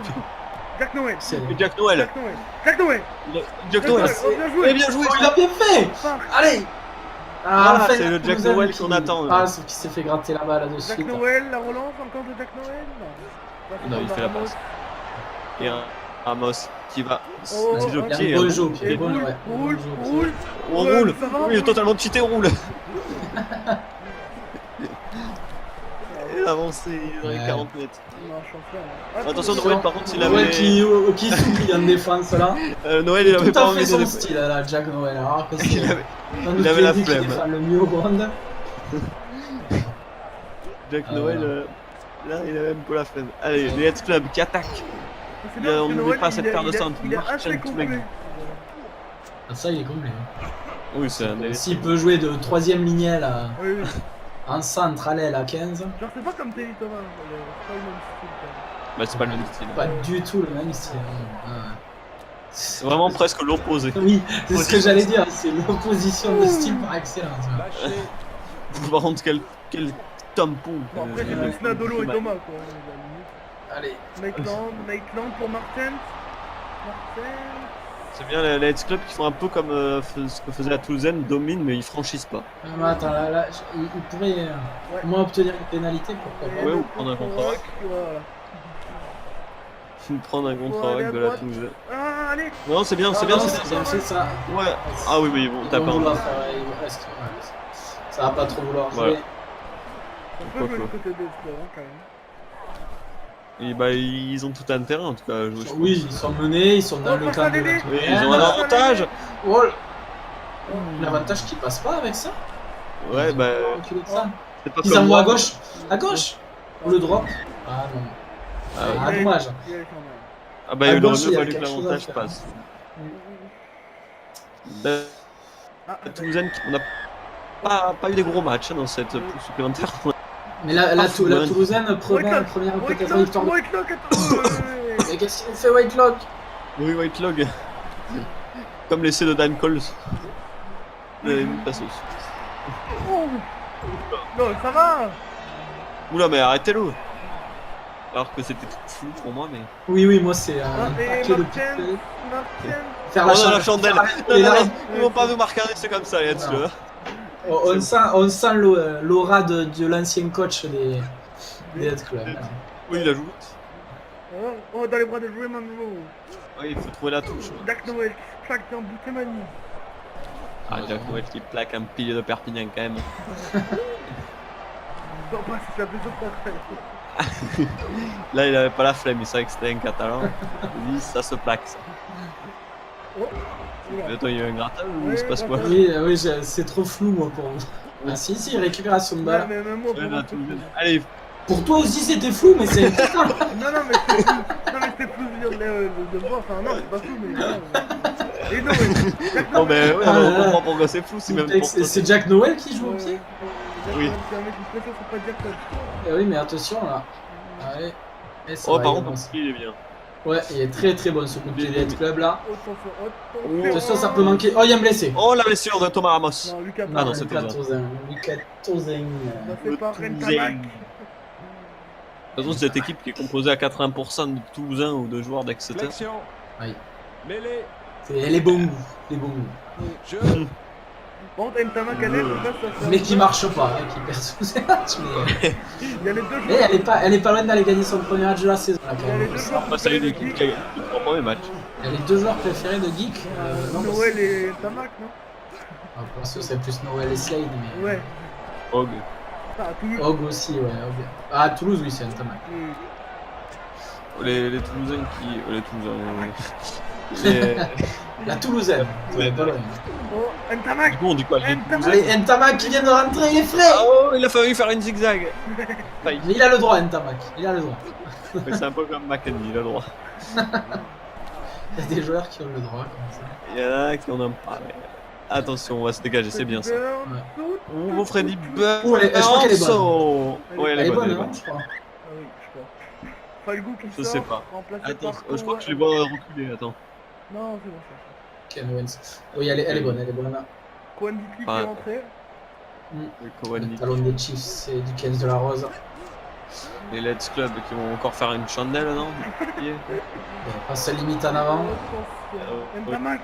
[SPEAKER 1] Jack Noël.
[SPEAKER 3] C'est
[SPEAKER 2] Et Jack Noël.
[SPEAKER 1] Jack Noël. Jack Noël.
[SPEAKER 2] Jack Noël.
[SPEAKER 1] Oh, bien
[SPEAKER 2] Eh
[SPEAKER 1] joué.
[SPEAKER 2] bien joué.
[SPEAKER 3] Oh, il a bien fait.
[SPEAKER 1] Park.
[SPEAKER 3] Allez.
[SPEAKER 2] Voilà,
[SPEAKER 3] enfin,
[SPEAKER 2] c'est le
[SPEAKER 3] la
[SPEAKER 2] Jack
[SPEAKER 3] Toulousaine
[SPEAKER 2] Noël
[SPEAKER 3] qui
[SPEAKER 2] qu'on attend, là.
[SPEAKER 3] passe, qui s'est fait gratter la balle de
[SPEAKER 1] Jack
[SPEAKER 3] suite.
[SPEAKER 1] Noël, la relance encore de Jack Noël. Non,
[SPEAKER 2] Non, il fait la passe. Et un Ramos qui va.
[SPEAKER 1] Oh,
[SPEAKER 2] C'est le
[SPEAKER 3] Il a
[SPEAKER 2] pied.
[SPEAKER 3] un bon
[SPEAKER 2] hein.
[SPEAKER 3] jeu au pied.
[SPEAKER 1] Et
[SPEAKER 3] Bon,
[SPEAKER 1] roule,
[SPEAKER 3] ouais.
[SPEAKER 1] roule,
[SPEAKER 3] Bon jeu au pied.
[SPEAKER 1] roule.
[SPEAKER 2] On
[SPEAKER 1] Ouais,
[SPEAKER 2] roule.
[SPEAKER 1] ça va,
[SPEAKER 2] Oui, il est totalement cheaté, on roule. Et avancé, il est dans les
[SPEAKER 3] Ouais.
[SPEAKER 2] 40 mètres.
[SPEAKER 1] Non, je suis en train.
[SPEAKER 2] Attention, Noël, par contre, s'il
[SPEAKER 3] Noël
[SPEAKER 2] avait.
[SPEAKER 3] qui souffle en défense là.
[SPEAKER 2] Noël, il avait
[SPEAKER 3] Tout
[SPEAKER 2] pas
[SPEAKER 3] à fait
[SPEAKER 2] envie
[SPEAKER 3] son
[SPEAKER 2] de.
[SPEAKER 3] style là, Jack Noël. Alors que
[SPEAKER 2] Il
[SPEAKER 3] c'est
[SPEAKER 2] avait-
[SPEAKER 3] un
[SPEAKER 2] il avait la
[SPEAKER 3] qui
[SPEAKER 2] flemme.
[SPEAKER 3] défend le mieux au monde.
[SPEAKER 2] Jack
[SPEAKER 3] Ah,
[SPEAKER 2] Noël,
[SPEAKER 3] voilà.
[SPEAKER 2] là, il avait un peu la flemme. Allez, les Heads Club qui attaquent.
[SPEAKER 1] C'est bien,
[SPEAKER 2] on
[SPEAKER 1] parce que
[SPEAKER 2] n'oublie
[SPEAKER 1] Noël,
[SPEAKER 2] pas cette
[SPEAKER 1] il est-
[SPEAKER 2] paire de
[SPEAKER 1] il est-
[SPEAKER 2] centres.
[SPEAKER 1] Il est
[SPEAKER 2] Martin
[SPEAKER 1] assez complet.
[SPEAKER 2] Toulagui.
[SPEAKER 3] Ah, ça, il est complet.
[SPEAKER 2] Oui, c'est un.
[SPEAKER 3] S'il peut jouer de 3ème lignelle
[SPEAKER 1] Oui, oui.
[SPEAKER 3] en centre à l'aile à 15,
[SPEAKER 1] Genre, c'est pas comme Teddy Thomas. C'est pas le même style. quand même.
[SPEAKER 2] Bah, c'est pas le même style.
[SPEAKER 3] pas du tout le même style. Ah.
[SPEAKER 2] C'est vraiment presque l'opposé.
[SPEAKER 3] Oui, c'est ce que j'allais dire, c'est l'opposition de style par excellence.
[SPEAKER 2] Par contre, quel tampon.
[SPEAKER 1] Bon, après, c'est plus Nadolo et Thomas, quoi.
[SPEAKER 3] Allez,
[SPEAKER 1] Maitland pour Martin. Martin.
[SPEAKER 2] C'est bien les Heads Club qui font un peu comme ce que faisait la Toulousaine, dominent mais ils franchissent pas.
[SPEAKER 3] mais attends, là, il pourrait
[SPEAKER 1] Ouais.
[SPEAKER 3] au moins obtenir une pénalité, pourquoi pas.
[SPEAKER 2] Ouais, ou prendre un contre-rack.
[SPEAKER 1] Voilà.
[SPEAKER 2] Prendre un contre-rack de la Toulousaine.
[SPEAKER 1] Ah, allez.
[SPEAKER 2] Non, c'est bien, c'est
[SPEAKER 3] Ah,
[SPEAKER 2] bien,
[SPEAKER 3] non,
[SPEAKER 2] c'est bien.
[SPEAKER 3] fait ça.
[SPEAKER 2] Ouais. Ah oui, mais ils vont
[SPEAKER 3] Ils
[SPEAKER 2] taper
[SPEAKER 3] vont
[SPEAKER 2] un
[SPEAKER 3] vouloir faire, il reste, ouais, ça va pas trop vouloir
[SPEAKER 2] Voilà.
[SPEAKER 3] jouer.
[SPEAKER 1] On peut jouer le côté des sports, quand même.
[SPEAKER 2] Et bah, ils ont tout intérêt en tout cas à jouer. je
[SPEAKER 3] Oui, ils sont menés, ils sont dans le camp de
[SPEAKER 2] pense. Oui, ils ont un avantage.
[SPEAKER 3] Oh, l'avantage qui passe pas avec ça.
[SPEAKER 2] Ouais, bah.
[SPEAKER 3] C'est pas ils envoient à gauche. À gauche. Ou le drop. Ah non. Ah, dommage.
[SPEAKER 2] Ah bah, il aurait mieux fallu que l'avantage passe. La Toulousaine, on n'a pas eu des gros matchs dans cette pousse supplémentaire.
[SPEAKER 3] Mais la Toulousaine, première peut-être victoire. Mais qu'est-ce qu'il fait Whitelock?
[SPEAKER 2] Oui, Whitelock. Comme l'essai de Dan Coles. Une passeuse.
[SPEAKER 1] Non, ça va.
[SPEAKER 2] Oula, mais arrêtez-le. Alors que c'était tout flou pour moi, mais.
[SPEAKER 3] Oui, moi c'est un paquet de
[SPEAKER 2] faire la chandelle. Ils vont pas nous marquer un essai comme ça, les dessus.
[SPEAKER 3] On sent l'aura de l'ancien coach des Head Club.
[SPEAKER 2] Oui, il ajoute.
[SPEAKER 1] Oh, dans les bras de Raymond Rowe.
[SPEAKER 2] Oui, il faut trouver la touche.
[SPEAKER 1] Jack Noël qui plaque dans Boutemani.
[SPEAKER 2] Ah, Jack Noël qui plaque un pilier de Perpignan quand même.
[SPEAKER 1] Non, pas si ça fait
[SPEAKER 2] Là, il avait pas la flemme, il savait que c'était un catalan. Il dit, ça se plaque ça.
[SPEAKER 1] Oh.
[SPEAKER 2] Attends, il y a un grattage ou il se passe quoi?
[SPEAKER 3] Oui, c'est trop flou moi pour vous. Ah si, récupération de balle.
[SPEAKER 2] Allez.
[SPEAKER 3] Pour toi aussi c'était flou, mais c'est...
[SPEAKER 1] non, mais c'était plus dur de voir. Enfin, non, c'est pas flou, mais... Et non, mais...
[SPEAKER 2] Non, mais ouais, on comprend pourquoi c'est flou, c'est même pour toi.
[SPEAKER 3] C'est Jack Noël qui joue au pied?
[SPEAKER 2] Oui.
[SPEAKER 1] C'est un mec qui préfère, c'est pas Jack Noël.
[SPEAKER 3] Oui, mais attention là. Allez.
[SPEAKER 2] Oh, par contre, il est bien.
[SPEAKER 3] Ouais, il est très très bon ce coup de pied des Head Club là.
[SPEAKER 1] Attention,
[SPEAKER 3] ça peut manquer. Oh, il y a un blessé.
[SPEAKER 2] Oh, la blessure de Thomas Ramos.
[SPEAKER 1] Non, Lucas.
[SPEAKER 2] Ah non, c'est Lucas
[SPEAKER 3] Touzin. Lucas Touzin.
[SPEAKER 1] Ça fait pas Rentamac.
[SPEAKER 2] De toute façon, cette équipe qui est composée à 80% de Toulousains ou de joueurs d'Exeter.
[SPEAKER 3] Oui. C'est les bons goûts. Les bons goûts.
[SPEAKER 1] Bon, Rentamac,
[SPEAKER 3] mais qui marche pas, hein, qui perd tous ses matchs. Mais...
[SPEAKER 1] il y a les deux
[SPEAKER 3] mais elle est pas loin d'aller gagner son premier match de la saison. Là,
[SPEAKER 1] il y a les deux joueurs.
[SPEAKER 2] Ça y est, l'équipe qui a gagné le 3 premiers matchs.
[SPEAKER 3] Il y a les deux joueurs préférés de Geek.
[SPEAKER 1] Noël et Rentamac, non?
[SPEAKER 3] Parce que c'est plus Noël et Slade, mais...
[SPEAKER 1] Ouais.
[SPEAKER 2] Og.
[SPEAKER 3] Og aussi, ouais. Og. Ah, à Toulouse, oui, c'est Rentamac.
[SPEAKER 2] Les Toulousains qui... Les Toulousains...
[SPEAKER 3] La Toulousaine.
[SPEAKER 2] Ouais,
[SPEAKER 3] pas loin.
[SPEAKER 1] Oh, Rentamac.
[SPEAKER 2] Du coup, on dit quoi?
[SPEAKER 3] Allez, Rentamac qui vient de rentrer, il est frais.
[SPEAKER 2] Oh, il a fallu faire une zigzag.
[SPEAKER 3] Mais il a le droit, Rentamac. Il a le droit.
[SPEAKER 2] Mais c'est un peu comme McKenny, il a le droit.
[SPEAKER 3] Il y a des joueurs qui ont le droit, comme ça.
[SPEAKER 2] Il y en a qui en ont pas, mais... Attention, on va se dégager, c'est bien ça. Oh, Freddy Burns.
[SPEAKER 3] Je crois qu'elle est bonne.
[SPEAKER 2] Ouais, elle est bonne,
[SPEAKER 3] je crois.
[SPEAKER 1] Ah oui, je crois. Falgou qui
[SPEAKER 2] je
[SPEAKER 1] sort,
[SPEAKER 2] sais pas.
[SPEAKER 1] remplacé
[SPEAKER 2] Attends,
[SPEAKER 1] par
[SPEAKER 2] je crois que je les vois reculer, attends.
[SPEAKER 1] Non, c'est bon ça.
[SPEAKER 3] Ken Owens. Oui, elle est bonne, elle est bonne.
[SPEAKER 1] Kwan Dikli qui est rentré.
[SPEAKER 3] Le talon des Chiefs, c'est du 15 de la Rose.
[SPEAKER 2] Les Let's Club qui vont encore faire une chandelle, non?
[SPEAKER 3] On se limite en avant.
[SPEAKER 1] Rentamac.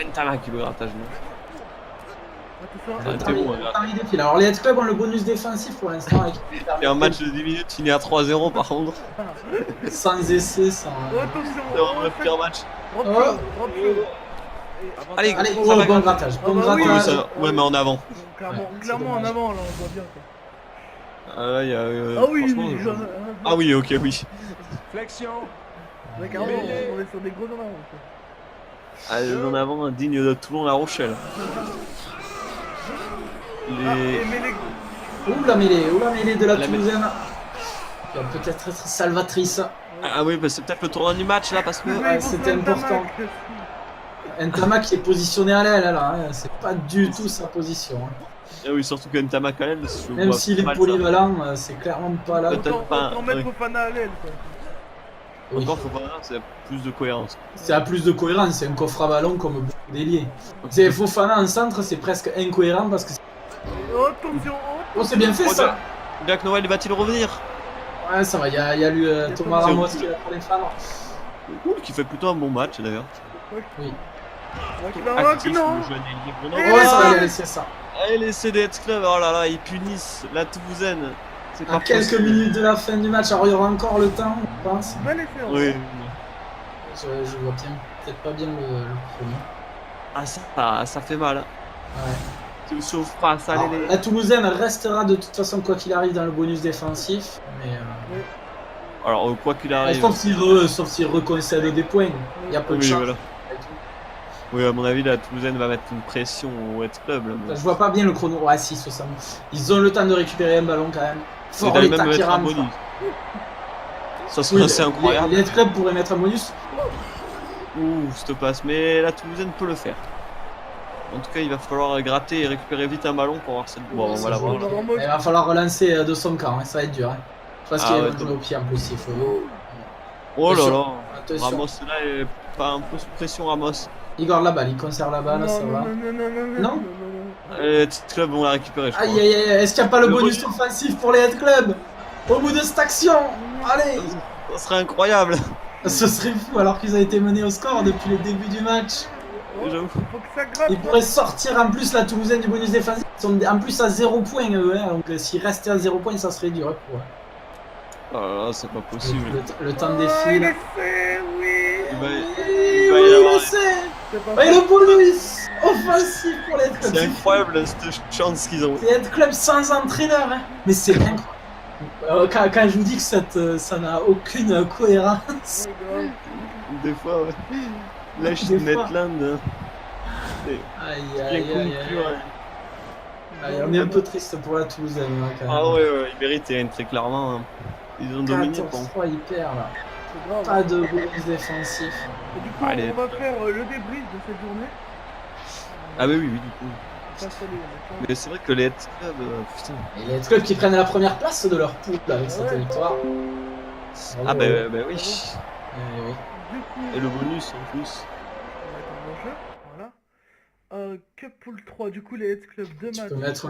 [SPEAKER 2] Rentamac qui le grattage, non?
[SPEAKER 3] Alors les Head Club ont le bonus défensif pour l'instant.
[SPEAKER 2] Il y a un match de 10 minutes fini à 3-0 par contre.
[SPEAKER 3] Sans essai, sans...
[SPEAKER 2] C'est vraiment le pire match.
[SPEAKER 3] Allez, bon grattage. Bon grattage.
[SPEAKER 2] Ouais, mais en avant.
[SPEAKER 1] Clairement en avant, là, on voit bien.
[SPEAKER 2] Ah là, il y a...
[SPEAKER 1] Ah oui,
[SPEAKER 2] ah oui, ok, oui.
[SPEAKER 1] Flexion. Ouais, carrément, on est sur des gros en avant.
[SPEAKER 2] Ah, en avant, digne de Toulon-La Rochelle.
[SPEAKER 3] Ouh la mêlée de la Toulousaine. Qui va peut-être être salvatrice.
[SPEAKER 2] Ah oui, bah c'est peut-être le tournoi du match là parce que...
[SPEAKER 3] c'était important. Rentamac qui est positionné à l'aile là, hein. C'est pas du tout sa position. Hein.
[SPEAKER 2] Ah oui, surtout que Rentamac à l'aile,
[SPEAKER 3] même s'il est polyvalent, c'est clairement pas là.
[SPEAKER 2] Peut-être pas.
[SPEAKER 1] Autant mettre Fofana à l'aile quoi.
[SPEAKER 2] Oui. Encore Fofana, c'est plus de cohérence.
[SPEAKER 3] C'est à plus de cohérence, c'est un coffre à ballon comme beaucoup d'ailiers. C'est Fofana en centre, c'est presque incohérent parce que...
[SPEAKER 1] Oh, attention.
[SPEAKER 3] Oh, c'est bien fait ça.
[SPEAKER 2] Jack Noël va-t-il revenir?
[SPEAKER 3] Ouais, ça va, il y a lui Thomas Ramos qui va pour les fans.
[SPEAKER 2] Cool, qui fait plutôt un bon match d'ailleurs.
[SPEAKER 3] Oui.
[SPEAKER 2] Actif,
[SPEAKER 1] non.
[SPEAKER 3] Ouais, ça va y aller, c'est ça.
[SPEAKER 2] Allez, les CDH Club, oh là là, ils punissent la Toulousaine.
[SPEAKER 3] À quelques minutes de la fin du match, alors il y aura encore le temps, je pense.
[SPEAKER 2] Oui.
[SPEAKER 3] Je vois bien, peut-être pas bien le premier.
[SPEAKER 2] Ah, ça fait mal.
[SPEAKER 3] Ouais.
[SPEAKER 2] Tu souffres pas, ça
[SPEAKER 3] la Toulousaine restera de toute façon, quoi qu'il arrive, dans le bonus défensif. Mais
[SPEAKER 2] Alors, quoi qu'il arrive.
[SPEAKER 3] Sauf s'il reconcède des points. Il y a peu de
[SPEAKER 2] Oui,
[SPEAKER 3] chance.
[SPEAKER 2] voilà. Oui, à mon avis, la Toulousaine va mettre une pression au Red Club. Là,
[SPEAKER 3] Je vois pas bien le chrono. Ouais, si, 60. Ils ont le temps de récupérer un ballon quand même.
[SPEAKER 2] Et d'aller même mettre un bonus. Ça serait assez incroyable.
[SPEAKER 3] Les Red Club pourraient mettre un bonus.
[SPEAKER 2] Ouh, cette passe. Mais la Toulousaine peut le faire. En tout cas, il va falloir gratter et récupérer vite un ballon pour avoir cette. Bon, on va la voir.
[SPEAKER 3] Il va falloir relancer de son camp, hein. Ça va être dur. Hein. Parce qu'il va jouer au pied en plus, il faut.
[SPEAKER 2] Oh là là.
[SPEAKER 3] Attention.
[SPEAKER 2] Ramos là est pas un peu sous pression, Ramos.
[SPEAKER 3] Il garde la balle, il conserve la balle, ça va. Non.
[SPEAKER 2] Les Head Club vont la récupérer, je crois.
[SPEAKER 3] Aïe aïe aïe, est-ce qu'il n'y a pas le bonus offensif pour les Head Club au bout de cette action? Allez.
[SPEAKER 2] Ça serait incroyable.
[SPEAKER 3] Ce serait fou alors qu'ils ont été menés au score depuis le début du match.
[SPEAKER 2] J'avoue.
[SPEAKER 3] Ils pourraient sortir en plus la Toulousaine du bonus défensif. Ils sont en plus à 0 points eux, hein, donc s'ils restaient à 0 points, ça serait dur pour eux.
[SPEAKER 2] Oh là, c'est pas possible.
[SPEAKER 3] Le temps défile.
[SPEAKER 2] Il va y avoir.
[SPEAKER 3] Et le bonus offensif pour les Head Club.
[SPEAKER 2] C'est incroyable cette chance qu'ils ont.
[SPEAKER 3] Les Head Club sans entraîneur. Hein. Mais c'est incroyable. Quand je vous dis que ça n'a aucune cohérence.
[SPEAKER 2] Des fois, ouais. Lâche Netland.
[SPEAKER 3] Aïe aïe aïe. On est un peu triste pour la Toulousaine. Hein, quand même.
[SPEAKER 2] Ah ouais, ils méritent très clairement. Ils ont dominé.
[SPEAKER 3] 14-3, ils perdent là. Pas de bonus défensif.
[SPEAKER 1] Et du coup, on va faire le débrief de cette journée.
[SPEAKER 2] Ah oui, du coup. Mais c'est vrai que les Head Club, putain.
[SPEAKER 3] Et les Head Club qui prennent la première place de leur poule avec cette victoire.
[SPEAKER 2] Ah bah oui.
[SPEAKER 3] Oui.
[SPEAKER 1] Du coup,
[SPEAKER 2] et le bonus en plus.
[SPEAKER 1] on va attendre le jeu, voilà. Cup Pool 3, du coup les Head Club 2 matchs.
[SPEAKER 3] Tu peux mettre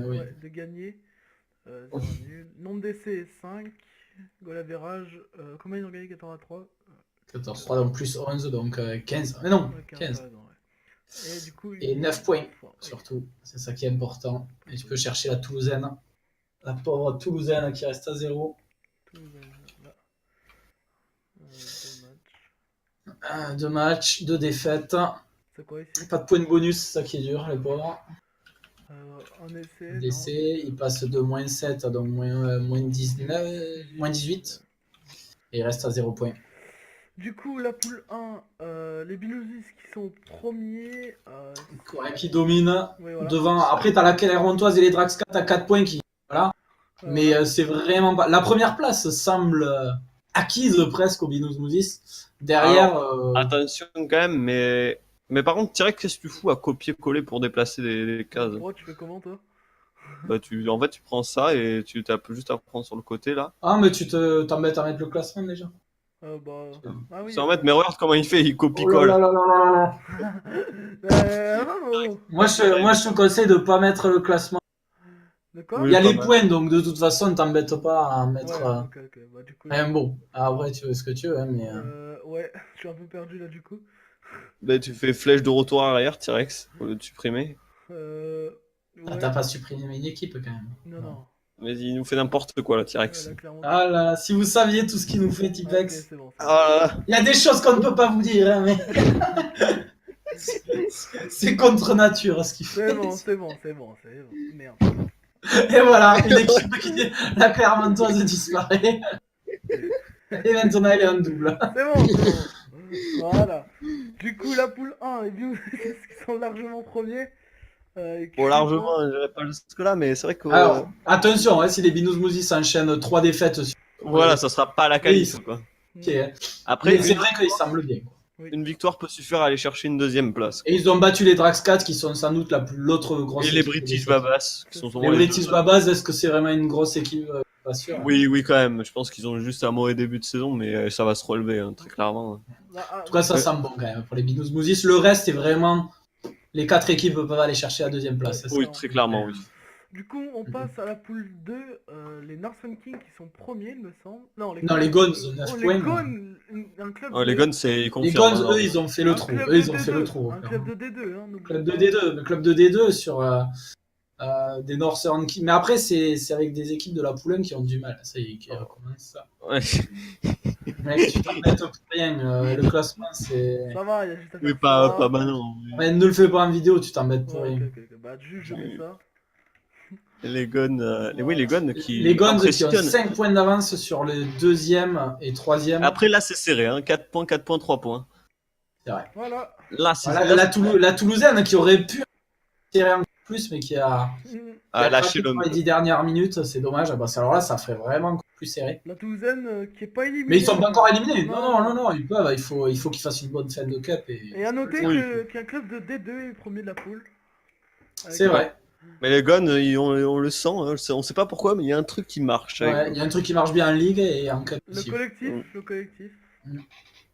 [SPEAKER 3] oui.
[SPEAKER 1] De gagner. 0 nul. Nombre d'essais 5. Goal average. Combien ils ont gagné? 14-3
[SPEAKER 3] 14-3 donc plus 11 donc 15. Mais non, 15.
[SPEAKER 1] Et du coup,
[SPEAKER 3] et 9 points surtout. C'est ça qui est important. Et tu peux chercher la Toulousaine. La pauvre Toulousaine qui reste à 0. Deux matchs, 2 défaites.
[SPEAKER 1] C'est quoi ici?
[SPEAKER 3] Pas de points de bonus, c'est ça qui est dur, les pauvres.
[SPEAKER 1] En essai.
[SPEAKER 3] L'essai, il passe de moins 7 à donc moins 19, moins 18. Et il reste à 0 points.
[SPEAKER 1] Du coup, la poule 1, les Binousis qui sont premiers.
[SPEAKER 3] Qui dominent.
[SPEAKER 1] Oui, voilà.
[SPEAKER 3] Devant. Après, t'as la Clermontoise et les Draxcat à 4 points qui. Voilà. Mais c'est vraiment pas. La première place semble acquise presque aux Binous-Mousis. Derrière.
[SPEAKER 2] Attention quand même, mais par contre, Tyrek, qu'est-ce que tu fous à copier-coller pour déplacer des cases?
[SPEAKER 1] Tu fais comment toi?
[SPEAKER 2] Bah, en fait, tu prends ça et tu tapes juste à prendre sur le côté là.
[SPEAKER 3] Ah, mais tu t'embêtes à mettre le classement déjà.
[SPEAKER 1] Oui.
[SPEAKER 2] C'est en fait, mais regarde comment il fait, il copie-colle.
[SPEAKER 3] Moi, je te conseille de pas mettre le classement.
[SPEAKER 1] D'accord.
[SPEAKER 3] Il y a les points, donc de toute façon, ne t'embête pas à mettre.
[SPEAKER 1] Okay. Bah, du coup,
[SPEAKER 3] bon, après, tu veux ce que tu veux, hein, mais.
[SPEAKER 1] Ouais, je suis un peu perdu là du coup.
[SPEAKER 2] Bah, tu fais flèche de retour arrière, T-Rex, au lieu de supprimer.
[SPEAKER 3] Ah, t'as pas supprimé une équipe quand même.
[SPEAKER 1] Non.
[SPEAKER 2] Mais il nous fait n'importe quoi là, T-Rex.
[SPEAKER 3] Ah là, si vous saviez tout ce qu'il nous fait, Tipex.
[SPEAKER 1] Okay, bon,
[SPEAKER 3] il y a des choses qu'on ne peut pas vous dire, hein, mais. C'est contre nature ce qu'il fait.
[SPEAKER 1] C'est bon. Merde.
[SPEAKER 3] Et voilà, une équipe qui. La Clermontoise disparaît. Et maintenant, elle est en double.
[SPEAKER 1] C'est bon. Voilà. Du coup, la poule 1 et Binous qui sont largement premiers.
[SPEAKER 2] Bon, largement, je dirais pas jusque là, mais c'est vrai que.
[SPEAKER 3] Alors, attention, hein, si les Binous-Mousis enchaînent 3 défaites.
[SPEAKER 2] Voilà, ça sera pas la qualité, quoi.
[SPEAKER 3] Okay.
[SPEAKER 2] Après,
[SPEAKER 3] c'est vrai qu'ils semblent bien.
[SPEAKER 2] Une victoire peut suffire à aller chercher une deuxième place.
[SPEAKER 3] Et ils ont battu les Draxcat qui sont sans doute l'autre grosse équipe.
[SPEAKER 2] Et les British Babas. Qui sont
[SPEAKER 3] les British Babas, est-ce que c'est vraiment une grosse équipe? Pas sûr.
[SPEAKER 2] Oui, quand même. Je pense qu'ils ont juste un mauvais début de saison, mais ça va se relever, hein, très clairement.
[SPEAKER 3] En tout cas, ça sent bon quand même pour les Binous-Mousis. Le reste est vraiment. Les 4 équipes peuvent aller chercher la deuxième place.
[SPEAKER 2] Oui, très clairement, oui.
[SPEAKER 1] Du coup, on passe à la poule 2, les Northern Kings qui sont premiers, il me semble.
[SPEAKER 3] Non, les Guns, 9 points.
[SPEAKER 2] Les Guns, c'est
[SPEAKER 3] confirmé. Les Guns, eux, ils ont fait le trou.
[SPEAKER 1] Un club de D2. Hein,
[SPEAKER 3] club de D2 sur des Northern Kings. Mais après, c'est avec des équipes de la poule 1 qui ont du mal. Ça y est, qui recommence ça.
[SPEAKER 2] Ouais.
[SPEAKER 3] Mec, tu t'embêtes pour rien. Le classement, c'est.
[SPEAKER 1] Ça va, il y a juste à faire.
[SPEAKER 2] Oui, pas maintenant.
[SPEAKER 3] Mais ne le fais pas en vidéo, tu t'embêtes pour rien.
[SPEAKER 1] Bah, juste, je mets ça.
[SPEAKER 2] Les Gones, oui, les Gones qui
[SPEAKER 3] Les Guns qui ont
[SPEAKER 2] impressionnent.
[SPEAKER 3] 5 points d'avance sur le deuxième et troisième.
[SPEAKER 2] Après, là, c'est serré, hein. 4 points, 4 points, 3 points.
[SPEAKER 3] C'est vrai.
[SPEAKER 1] Voilà.
[SPEAKER 2] Là, c'est
[SPEAKER 3] Voilà, la Toulousaine qui aurait pu tirer un peu plus, mais qui a
[SPEAKER 2] lâché
[SPEAKER 3] craqué
[SPEAKER 2] le.
[SPEAKER 3] pour les 10 dernières minutes, c'est dommage. Ah bah, alors là, ça ferait vraiment encore plus serré.
[SPEAKER 1] La Toulousaine qui est pas éliminée.
[SPEAKER 3] Mais ils sont pas encore éliminés.
[SPEAKER 1] Non.
[SPEAKER 3] Non, ils peuvent. Il faut qu'ils fassent une bonne fin de cup.
[SPEAKER 1] Et à noter
[SPEAKER 2] Oui.
[SPEAKER 1] qu'un club de D2 est premier de la poule.
[SPEAKER 3] C'est vrai.
[SPEAKER 2] Mais les Gones, on le sent, hein. On sait pas pourquoi, mais il y a un truc qui marche.
[SPEAKER 3] Ouais, il y a un truc qui marche bien en ligue et en cup
[SPEAKER 1] Le
[SPEAKER 3] aussi.
[SPEAKER 1] collectif.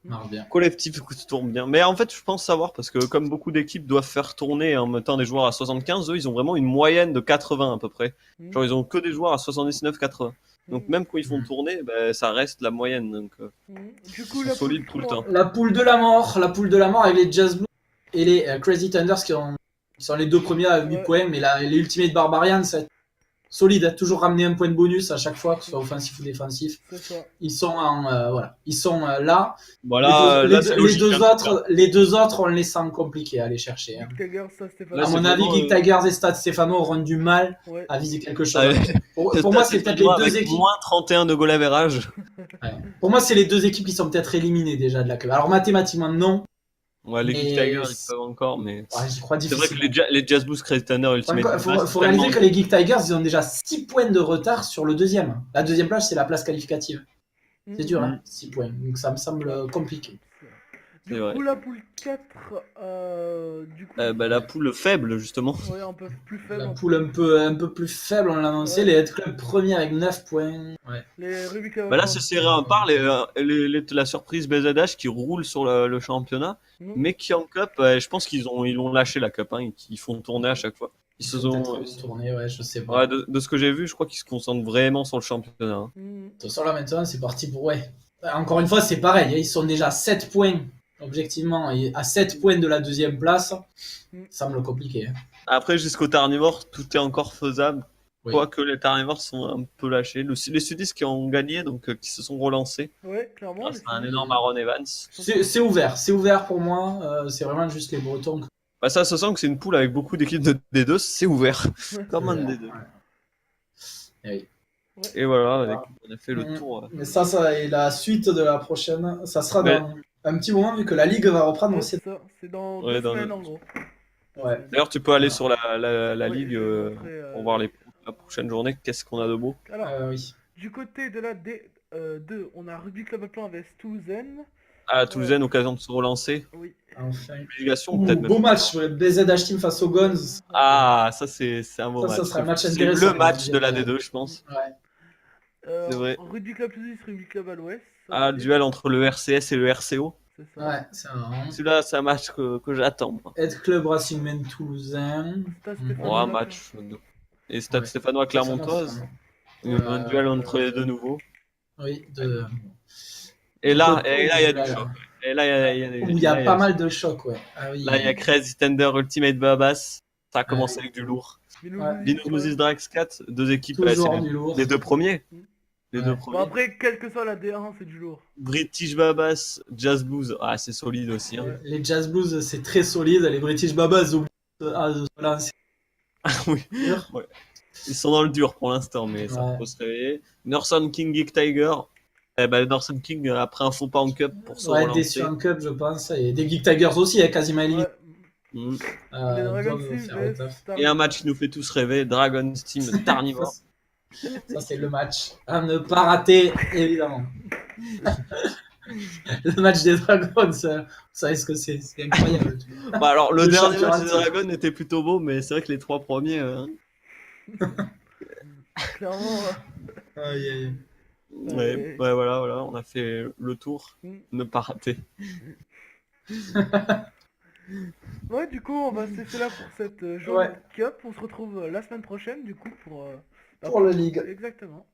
[SPEAKER 3] Marche bien.
[SPEAKER 2] Collectif qui tourne bien. Mais en fait, je pense savoir, parce que comme beaucoup d'équipes doivent faire tourner en mettant des joueurs à 75, eux, ils ont vraiment une moyenne de 80 à peu près. Genre, ils ont que des joueurs à 79-80. Donc, même quand ils font tourner, ben, ça reste la moyenne. Donc,
[SPEAKER 1] Du coup,
[SPEAKER 2] ils sont solides tout le temps.
[SPEAKER 3] La poule de la mort avec les Jazz Blues et les Crazy Thunders qui sont les deux premiers à 8 points, mais les Ultimate Barbarians, ça va être solide, a toujours ramené un point de bonus à chaque fois, que ce soit offensif ou défensif.
[SPEAKER 1] C'est ça.
[SPEAKER 3] Ils sont voilà, ils sont là.
[SPEAKER 2] Voilà,
[SPEAKER 3] Les deux autres, on les sent compliqués à aller chercher. Hein.
[SPEAKER 1] Geek Tigers, ça, Stéphane.
[SPEAKER 2] Là,
[SPEAKER 3] À
[SPEAKER 2] c'est
[SPEAKER 3] mon avis,
[SPEAKER 2] vraiment,
[SPEAKER 3] Geek Tigers et Stade Stéphano auront du mal
[SPEAKER 1] Ouais.
[SPEAKER 3] à viser quelque chose.
[SPEAKER 2] Pour
[SPEAKER 3] moi, c'est peut-être les deux équipes.
[SPEAKER 2] Moins 31 de goal average.
[SPEAKER 3] Ouais. Pour moi, c'est les deux équipes qui sont peut-être éliminées déjà de la cup. Alors mathématiquement, non.
[SPEAKER 2] Ouais, les
[SPEAKER 3] Mais
[SPEAKER 2] Geek Tigers, ils peuvent encore, mais.
[SPEAKER 3] Ouais, j'y crois
[SPEAKER 2] C'est vrai
[SPEAKER 3] difficilement.
[SPEAKER 2] que les Jazz Blues Crazy Thunder Ultimate.
[SPEAKER 3] Faut réaliser que les Geek Tigers, ils ont déjà 6 points de retard sur le deuxième. La deuxième place, c'est la place qualificative. C'est dur, hein, 6 points. Donc ça me semble compliqué.
[SPEAKER 1] Du
[SPEAKER 2] C'est
[SPEAKER 1] coup,
[SPEAKER 2] vrai.
[SPEAKER 1] la poule 4, du coup...
[SPEAKER 2] La poule faible, justement.
[SPEAKER 1] Ouais, un peu plus faible.
[SPEAKER 3] La poule un peu plus faible, on l'a annoncé.
[SPEAKER 1] Ouais.
[SPEAKER 3] Les Head Club premiers avec 9 points. Ouais.
[SPEAKER 1] Les Rubik Club.
[SPEAKER 2] Bah là, c'est serré à part. La surprise BZH qui roule sur le championnat, mais qui en cup, je pense qu'ils l'ont lâché la cup. Hein, ils font tourner à chaque fois. Ils se sont
[SPEAKER 3] tourné, ouais, je sais pas.
[SPEAKER 2] Ouais, de ce que j'ai vu, je crois qu'ils se concentrent vraiment sur le championnat. Hein.
[SPEAKER 3] De toute façon, là maintenant, c'est parti pour. Ouais. Encore une fois, c'est pareil. Ils sont déjà 7 points, objectivement, et à 7 points de la deuxième place. Ça semble compliqué. Hein.
[SPEAKER 2] Après, jusqu'au Tarnivore, tout est encore faisable.
[SPEAKER 3] Oui.
[SPEAKER 2] Quoique les Tarnivores sont un peu lâchés. Les Sudistes qui ont gagné, donc qui se sont relancés.
[SPEAKER 1] Ouais, clairement.
[SPEAKER 2] Grâce à un énorme Aaron Evans.
[SPEAKER 3] C'est ouvert pour moi. C'est vraiment juste les Bretons.
[SPEAKER 2] Bah ça se sent que c'est une poule avec beaucoup d'équipes de D2, c'est ouvert. Comme un D2.
[SPEAKER 3] Ouais. Et oui.
[SPEAKER 2] Et voilà, on a fait le tour.
[SPEAKER 3] Mais ça est la suite de la prochaine. Ça sera dans un petit moment, vu que la Ligue va reprendre aussi.
[SPEAKER 1] C'est ça, c'est dans 2 semaines en gros.
[SPEAKER 3] Ouais.
[SPEAKER 2] D'ailleurs, tu peux aller sur la
[SPEAKER 1] Oui,
[SPEAKER 2] Ligue
[SPEAKER 1] je vais montrer,
[SPEAKER 2] pour voir la prochaine journée. Qu'est-ce qu'on a de beau.
[SPEAKER 1] Alors,
[SPEAKER 3] Oui.
[SPEAKER 1] du côté de la D2, on a Rugby Club Plan avec Toulousaine.
[SPEAKER 2] Ah, Toulousaine, occasion de se relancer.
[SPEAKER 1] Oui.
[SPEAKER 3] Enfin.
[SPEAKER 2] Obligation, peut-être
[SPEAKER 3] Beau
[SPEAKER 2] même.
[SPEAKER 3] match, BZH Team face aux Guns.
[SPEAKER 2] Ah, ça c'est un beau match.
[SPEAKER 3] Ça sera un match
[SPEAKER 2] C'est
[SPEAKER 3] intéressant.
[SPEAKER 2] le match de la D2, je pense.
[SPEAKER 3] Ouais.
[SPEAKER 2] C'est vrai.
[SPEAKER 1] Rugby Club Sud, Rugby Club à l'Ouest.
[SPEAKER 2] Ah, le duel entre le RCS et le RCO.
[SPEAKER 1] C'est ça.
[SPEAKER 3] Ouais, c'est un.
[SPEAKER 2] Celui-là, c'est un match que j'attends.
[SPEAKER 3] Head Club Racing Men Toulousain.
[SPEAKER 1] Stade
[SPEAKER 3] Mhm.
[SPEAKER 1] Stéphanois.
[SPEAKER 2] Oh, un match. Et Stade Stéphanois Clermontoise. Un duel entre les deux nouveaux.
[SPEAKER 3] Oui,
[SPEAKER 2] Et là, il y a du choc. Et là,
[SPEAKER 3] il y a pas mal de chocs, ouais. Ah, oui.
[SPEAKER 2] Là, il y a Crazy Thunder Ultimate Babas. Ça a commencé avec du lourd. Binous Moses Drax 4, deux équipes.
[SPEAKER 3] Toujours du lourd.
[SPEAKER 2] Les deux premiers. Les deux
[SPEAKER 1] Bon,
[SPEAKER 2] premiers.
[SPEAKER 1] après, quel que soit la D1, c'est du lourd.
[SPEAKER 2] British Babas, Jazz Blues. Ah, c'est solide aussi. Hein.
[SPEAKER 3] Les Jazz Blues, c'est très solide. Les British Babas, voilà, c'est
[SPEAKER 2] Oui. Ouais. Ils sont dans le dur pour l'instant, mais ça peut se réveiller. Northern King Geek Tiger. Eh ben, Northern King, après un faux pas en cup pour se relancer.
[SPEAKER 3] déçu en cup, je pense. Et des Geek Tigers aussi, quasiment éliminé.
[SPEAKER 1] Les Dragon Team,
[SPEAKER 2] Et un match qui nous fait tous rêver, Dragon Team Tarnivore.
[SPEAKER 3] Ça, c'est le match à ne pas rater, évidemment. Le match des Dragons, ça est-ce que c'est incroyable.
[SPEAKER 2] Bah alors, le dernier
[SPEAKER 3] championnat
[SPEAKER 2] match des Dragons était plutôt beau, mais c'est vrai que les trois premiers...
[SPEAKER 1] Clairement.
[SPEAKER 3] Aïe, aïe.
[SPEAKER 2] Ouais, voilà, on a fait le tour. Ne pas rater.
[SPEAKER 1] Ouais, du coup, on va se laisser là pour cette journée de Cup. On se retrouve la semaine prochaine, du coup, pour
[SPEAKER 3] la Ligue.
[SPEAKER 1] Exactement.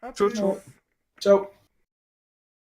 [SPEAKER 1] À
[SPEAKER 2] Ciao,
[SPEAKER 1] plus.
[SPEAKER 2] ciao.
[SPEAKER 3] Ciao.